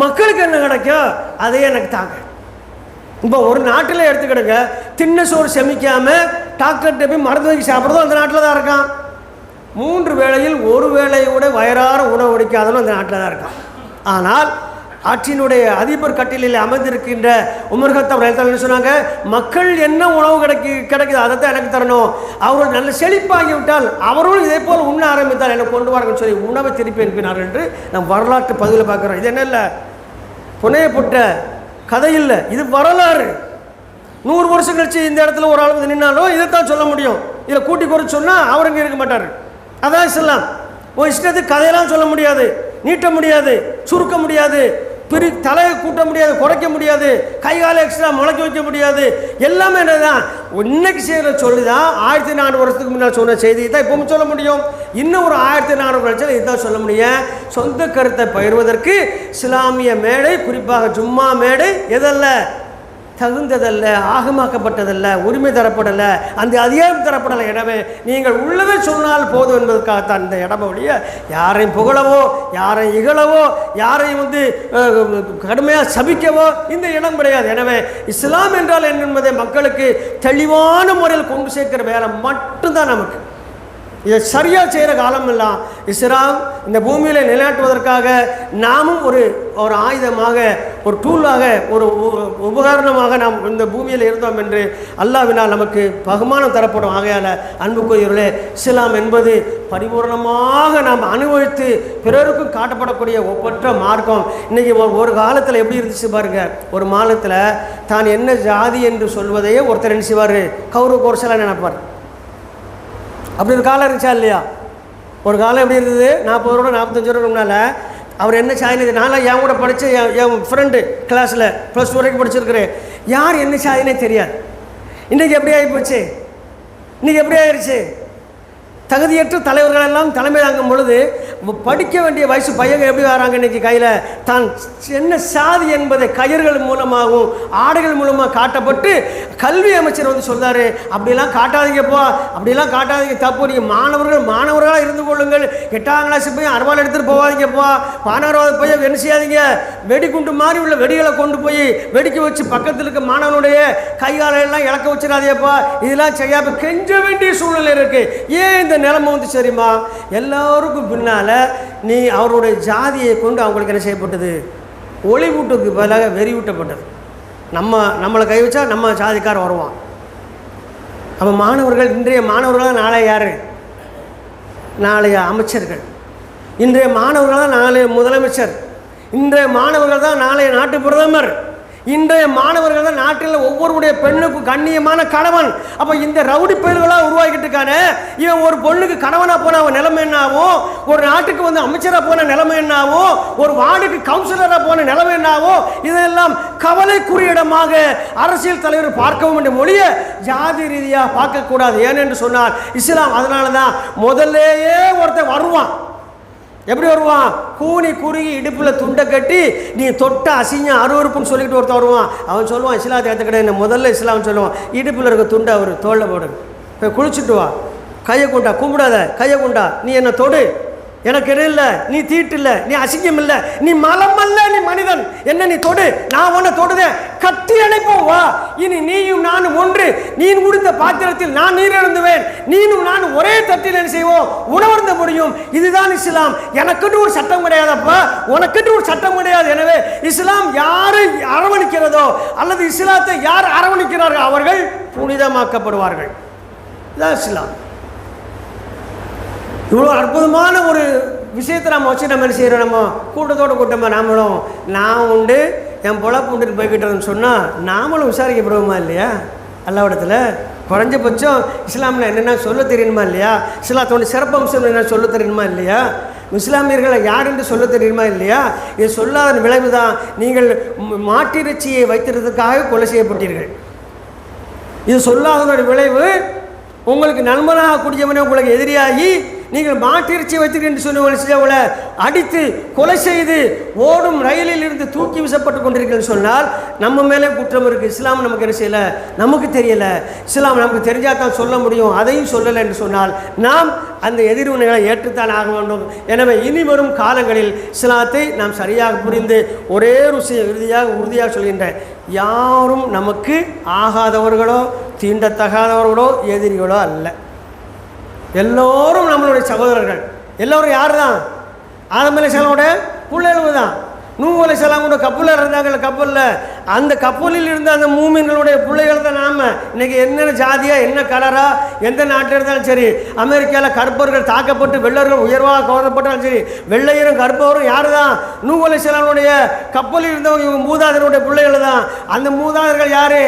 மக்களுக்கு என்ன கிடைக்கும் அதே எனக்கு தாங்க. இப்போ ஒரு நாட்டில் எடுத்துக்கிடுங்க, தின்ன சோறு செமிக்காம டாக்டர்கிட்ட போய் மருந்து வாங்கி சாப்பிட்றதும் அந்த நாட்டில் தான் இருக்கான். 3 வேளையில் 1 வேளையோட வயிறார உணவு அடிக்காதவனும் அந்த நாட்டில் தான் இருக்கான். ஆனால் ஆட்சியினுடைய அதிபர் கட்டிலில் அமர்ந்திருக்கின்ற உமர் கத்தாப் ரலியல்லாஹு அன்ஹு சொன்னாங்க, மக்கள் என்ன உணவு கிடைக்குது அதை தான் எனக்கு தரணும். அவர்கள் நல்ல செழிப்பாகிவிட்டால் அவர்களும் இதே போல் உண்ண ஆரம்பித்தால் என்னை கொண்டு வாருங்கன்னு சொல்லி உணவை திருப்பி அனுப்பினார்கள் என்று நம் வரலாற்று பதிவில் பார்க்குறோம். இது என்ன இல்லை, புனையப்பட்ட கதை இல்லை, இது வரலாறு. 100 வருஷம் கழிச்சு இந்த இடத்துல ஒரு ஆள் வந்து நின்னாலும் இதைத்தான் சொல்ல முடியும். இதில் கூட்டி குறைச்சி சொன்னால் அவர் இங்கே இருக்க மாட்டார். அதான் இஸ்லாம். இஷ்டத்துக்கு கதையெல்லாம் சொல்ல முடியாது, நீட்ட முடியாது, சுருக்க முடியாது, தலையை கூட்ட முடியாது, குறைக்க முடியாது, கைகால எக்ஸ்ட்ரா முளைக்க வைக்க முடியாது. எல்லாமே என்னதான் இன்னைக்கு செய்கிற சொல்லி தான் 1400 வருஷத்துக்கு முன்னால் சொன்ன செய்தி தான் இப்பவும் சொல்ல முடியும். இன்னும் ஒரு 1400 வருஷத்தில் இதுதான் சொல்ல முடியும். சொந்த கருத்தை பகிர்வதற்கு இஸ்லாமிய மேடை, குறிப்பாக ஜும்மா மேடை எதல்ல, தகுந்ததல்ல, ஆகமாக்கப்பட்டதல்ல, உரிமை தரப்படலை, அந்த அதிகாரம் தரப்படலை. எனவே நீங்கள் உள்ளதை சொன்னால் போதும் என்பதற்காகத்தான் இந்த இடம் ஒழிய யாரையும் புகழவோ, யாரையும் இகழவோ, யாரையும் வந்து கடுமையாக சபிக்கவோ இந்த இடம் கிடையாது. எனவே இஸ்லாம் என்றால் என்ன என்பதை மக்களுக்கு தெளிவான முறையில் கொண்டு சேர்க்கிற வேலை மட்டும்தான் நமக்கு. இதை சரியாக செய்கிற காலமெல்லாம் இஸ்லாம் இந்த பூமியில் நிலைநாட்டுவதற்காக நாமும் ஒரு ஆயுதமாக, ஒரு டூலாக, ஒரு உபகரணமாக நாம் இந்த பூமியில் இருந்தோம் என்று அல்லாஹ்வினால் நமக்கு பகுமானம் தரப்படும். ஆகையால் அன்புக்குரியவர்களே, இஸ்லாம் என்பது பரிபூர்ணமாக நாம் அனுபவித்து பிறருக்கும் காட்டப்படக்கூடிய ஒப்பற்ற மார்க்கம். இன்றைக்கி ஒரு காலத்தில் எப்படி இருந்துச்சு பாருங்கள். ஒரு மாநிலத்தில் தான் என்ன ஜாதி என்று சொல்வதையே ஒருத்தர் என்ன செய்வார், கௌரவ கோர்ஸெல்லாம் நினைப்பார். அப்படி ஒரு காலம் இருந்துச்சா இல்லையா? ஒரு காலம் எப்படி இருந்தது, 40 வருடம் 45 வருடம் முன்னால் அவர் என்ன சாதினது, நான்லாம் என் கூட படித்து என் ஃப்ரெண்டு கிளாஸில் +2 வரைக்கும் படிச்சிருக்கிறேன், யார் என்ன சாதினே தெரியாது. இன்றைக்கி எப்படி ஆகிப்போச்சு, இன்றைக்கி எப்படி ஆயிடுச்சு, தகுதியற்ற தலைவர்கள் எல்லாம் தலைமை தாங்கும் பொழுது படிக்க வேண்டிய வயசு பையங்க எப்படி வராங்க இன்றைக்கி கையில் தான் என்ன சாதி என்பதை கயிறுகள் மூலமாகவும் ஆடைகள் மூலமாக காட்டப்பட்டு கல்வி அமைச்சர் வந்து சொல்கிறாரு, அப்படிலாம் காட்டாதீங்கப்பா, அப்படிலாம் காட்டாதீங்க, தப்பு, நீங்கள் மாணவர்களாக இருந்து கொள்ளுங்கள், 8ஆம் கிளாஸ் போய் அறுவாள் எடுத்துகிட்டு போவாதீங்கப்பா, 11வது போய் என்ன செய்யாதீங்க, வெடிகுண்டு மாதிரி உள்ள வெடிகளை கொண்டு போய் வெடிக்க வச்சு பக்கத்தில் இருக்க மாணவனுடைய கைகாலெல்லாம் இழக்க வச்சிடாதேப்பா, இதெல்லாம் செய்யாம கெஞ்ச வேண்டிய சூழ்நிலை இருக்குது. ஏன் இந்த நிலைமை வந்து சரிம்மா, எல்லாருக்கும் பின்னால் நீ அவருடைய ஜாதியை கொண்டு அவங்களுக்கு என்ன செய்யப்பட்டது, ஒளிவூட்டுக்கு பதிலாக வெறிவூட்டப்பட்டது. நம்மளை கை வச்சா நம்ம ஜாதிக்காரன் வருவான். அப்போ மாணவர்கள், இன்றைய மாணவர்களாக நாளை யார், நாளைய அமைச்சர்கள், இன்றைய மாணவர்கள் தான் நாளைய முதலமைச்சர், இன்றைய மாணவர்கள் தான் நாளைய நாட்டு பிரதமர், இன்றைய மாணவர்கள் தான் நாட்டில் ஒவ்வொருடைய பெண்ணுக்கும் கண்ணியமான கணவன். அப்போ இந்த ரவுடி பெயர்களாக உருவாக்கிட்டு இருக்கானே, இவன் ஒரு பொண்ணுக்கு கணவனாக போன அவன் நிலைமை என்னாவும், ஒரு நாட்டுக்கு வந்து அமைச்சராக போன நிலைமை என்னாவும், ஒரு வார்டுக்கு கவுன்சிலராக போன நிலைமை என்னாவும், இதெல்லாம் கவலைக்குரிய இடமாக அரசியல் தலைவர் பார்க்கவும் வேண்டிய மொழியை ஜாதி ரீதியாக பார்க்கக்கூடாது. ஏனென்று சொன்னால் இஸ்லாம் அதனால தான் முதல்லையே ஒருத்தன் வருவான். எப்படி வருவான், கூனி குறுகி இடுப்பில் துண்டை கட்டி நீ தொட்ட அசிங்க அருவறுப்புன்னு சொல்லிட்டு ஒருத்தன் வருவான். அவன் சொல்லுவான் இஸ்லாத்தை ஏற்றுக்கிட்ட, முதல்ல இஸ்லாம் சொல்லுவான், இடுப்பில் இருக்க துண்டை அவர் தோளில் போடு, போய் குளிச்சுட்டு வா, கையை கொண்டா, கும்பிடாத, கையை கொண்டா, நீ என்ன தொடு, எனக்கு இடம் இல்லை, நீ தீட்டு இல்லை, நீ அசிங்கம் இல்லை, நீ மலம் அல்ல, நீ மனிதன், என்ன நீ தொடு, நான் உன்னை தொடுதேன், கட்டி அணைப்போம் வா, இனி நீயும் நானும் ஒன்று, நீ குடித்த பாத்திரத்தில் நான் நீர் இறந்துவேன், நீனும் நானும் ஒரே தட்டில் என்ன செய்வோம், உணவருந்த முடியும். இதுதான் இஸ்லாம். எனக்குன்னு ஒரு சட்டம் கிடையாதப்பா, உனக்குன்னு ஒரு சட்டம் கிடையாது. எனவே இஸ்லாம் யாரை அரவணைக்கிறதோ அல்லது இஸ்லாத்தை யார் அரவணைக்கிறார்கள் அவர்கள் புனிதமாக்கப்படுவார்கள். இதுதான் இஸ்லாம். இவ்வளோ அற்புதமான ஒரு விஷயத்தை நம்ம வச்சு நம்ம என்ன செய்கிறோம், நம்ம கூட்டமாக நாமளும் நான் உண்டு என் பொழப்பு உண்டுன்னு போய்கிட்டோம்னு சொன்னால் நாமளும் விசாரிக்கப்படுவோமா இல்லையா அல்லாஹ்விடத்தில்? குறைஞ்சபட்சம் இஸ்லாமில் என்னென்ன சொல்ல தெரியுமா இல்லையா, இஸ்லாத்தோட சிறப்பம்சம் என்ன சொல்ல தெரியுமா இல்லையா, இஸ்லாமியர்களை யார் என்று சொல்ல தெரியுமா இல்லையா? இது சொல்லாத விளைவு தான் நீங்கள் மாட்டிறைச்சியை வைத்திருக்கிறதுக்காக கொலை செய்யப்பட்டீர்கள். இது சொல்லாததோட விளைவு உங்களுக்கு நண்பனாக கூடியவனே உங்களுக்கு எதிரியாகி நீங்கள் மாட்டிறைச்சி வைத்திருக்கின்ற சொன்ன அடித்து கொலை செய்து ஓடும் ரயிலில் இருந்து தூக்கி வீசப்பட்டு கொண்டிருக்கிறேன்னு சொன்னால் நம்ம மேலே குற்றம் இருக்குது. இஸ்லாம் நமக்கு என்ன செய்யலை, நமக்கு தெரியலை. இஸ்லாம் நமக்கு தெரிஞ்சால் தான் சொல்ல முடியும், அதையும் சொல்லலை என்று சொன்னால் நாம் அந்த எதிர்வினைகளை ஏற்றுத்தான் ஆக வேண்டும். எனவே இனி வரும் காலங்களில் இஸ்லாத்தை நாம் சரியாக புரிந்து ஒரே ருசியை உறுதியாக சொல்கின்றேன், யாரும் நமக்கு ஆகாதவர்களோ தீண்டத்தகாதவர்களோ எதிரிகளோ அல்ல. எல்லோரும் நம்மளுடைய சகோதரர்கள். எல்லோரும் யார் தான், ஆதம் அலைஹிஸ்ஸலாமுடைய பிள்ளைகள் தான். நூஹ் அலைஹிஸ்ஸலாமுடைய கப்பலில் இருந்தாங்கல்ல, கப்பலில் அந்த கப்பலில் இருந்த அந்த மூமின்களுடைய பிள்ளைகள் தான் நாம். இன்றைக்கி என்ன ஜாதியா என்ன கலரா எந்த நாட்டில் இருந்தாலும் சரி, அமெரிக்காவில் கருப்பர்கள் தாக்கப்பட்டு வெள்ளர்கள் உயர்வாக கவரப்பட்டாலும் சரி, வெள்ளையரும் கருப்பவரும் யார் தான், நூஹ் அலைஹிஸ்ஸலாமுடைய கப்பலில் இருந்தவங்க இவங்க மூதாதருடைய பிள்ளைகள் தான். அந்த மூதாதர்கள் யார்,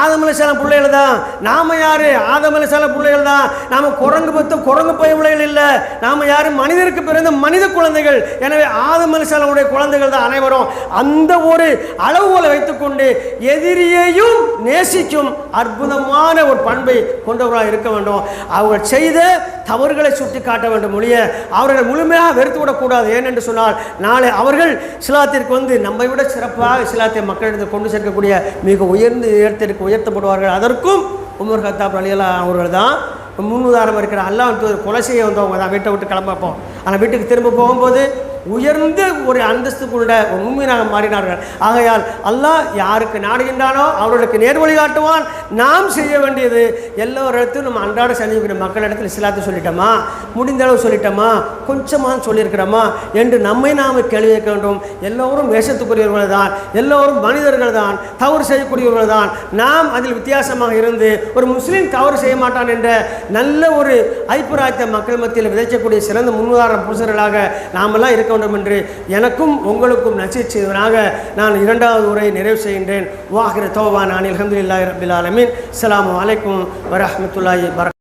ஆதம் அலைஹிஸ்ஸலாம் பிள்ளைகள் தான். நாம் யார், ஆதம் அலைஹிஸ்ஸலாம் பிள்ளைகள் தான். நாம் குரங்கு பத்து குரங்கு பய பிள்ளைகள் இல்லை, நாம் யார், மனிதருக்கு பிறந்த மனித குழந்தைகள். எனவே ஆதம் அலைஹிஸ்ஸலாமுடைய குழந்தைகள் தான் அனைவரும். அந்த ஒரு அளவுகளை வைத்துக்கொண்டு எதிரியையும் நேசிக்கும் அற்புதமான ஒரு பண்பை கொண்டவர்களாக இருக்க வேண்டும். அவர்கள் செய்த தவறுகளை சுட்டி காட்ட வேண்டும் ஒழிய அவர்கள் முழுமையாக வெறுத்து விடக்கூடாது. ஏனென்று சொன்னால் நாளை அவர்கள் இஸ்லாத்திற்கு வந்து நம்மை விட சிறப்பாக இஸ்லாத்தை மக்களிடத்தில் கொண்டு சேர்க்கக்கூடிய மிக உயர்ந்த இடத்திற்கு உயர்த்தப்படுவார்கள். அதற்கும் உமர் கத்தாப் ரலியல்லாஹு அன்ஹு அவர்கள் தான் முன்னுதாரணம் இருக்கிற. அல்லாஹ் கொலை செய்ய வந்தவங்க தான் வீட்டை விட்டு கிளம்பப்போம். ஆனால் வீட்டுக்கு திரும்ப போகும்போது உயர்ந்த ஒரு அந்தஸ்துக்குள்ள ஒரு மும்மினாக மாறினார்கள். ஆகையால் அல்லாஹ் யாருக்கு நாடுகின்றானோ அவர்களுக்கு நேர்வழி காட்டுவான். நாம் செய்ய வேண்டியது எல்லோரிடத்தையும் நம்ம அன்றாட சந்திக்கிற மக்களிடத்தில் இஸ்லாத்தை சொல்லிட்டோமா, முடிந்த அளவு சொல்லிட்டோமா, கொஞ்சமாக சொல்லியிருக்கிறோமா என்று நம்மை நாம் கேள்வி கேட்க வேண்டும். எல்லோரும் வேஷத்துக்குரியவர்கள் தான், எல்லோரும் மனிதர்கள் தான், தவறு செய்யக்கூடியவர்கள் தான். நாம் அதில் வித்தியாசமாக இருந்து ஒரு முஸ்லீம் தவறு செய்ய மாட்டான் என்ற நல்ல ஒரு அபிப்பிராயத்தை மக்கள் மத்தியில் விதைக்கக்கூடிய சிறந்த முன்னுதாரண புருஷர்களாக நாமெல்லாம் இருக்க வேண்டும் என்று எனக்கும் உங்களுக்கும் நசிஹத் செய்வதனாக நான் 2வது உரை நிறைவு செய்கின்றேன். வாஹிர தௌபானா அல்ஹம்துலில்லாஹி ரப்பில் ஆலமீன். அஸ்ஸலாமு அலைக்கும் வரஹ்மத்துல்லாஹி வபரகாத்துஹு.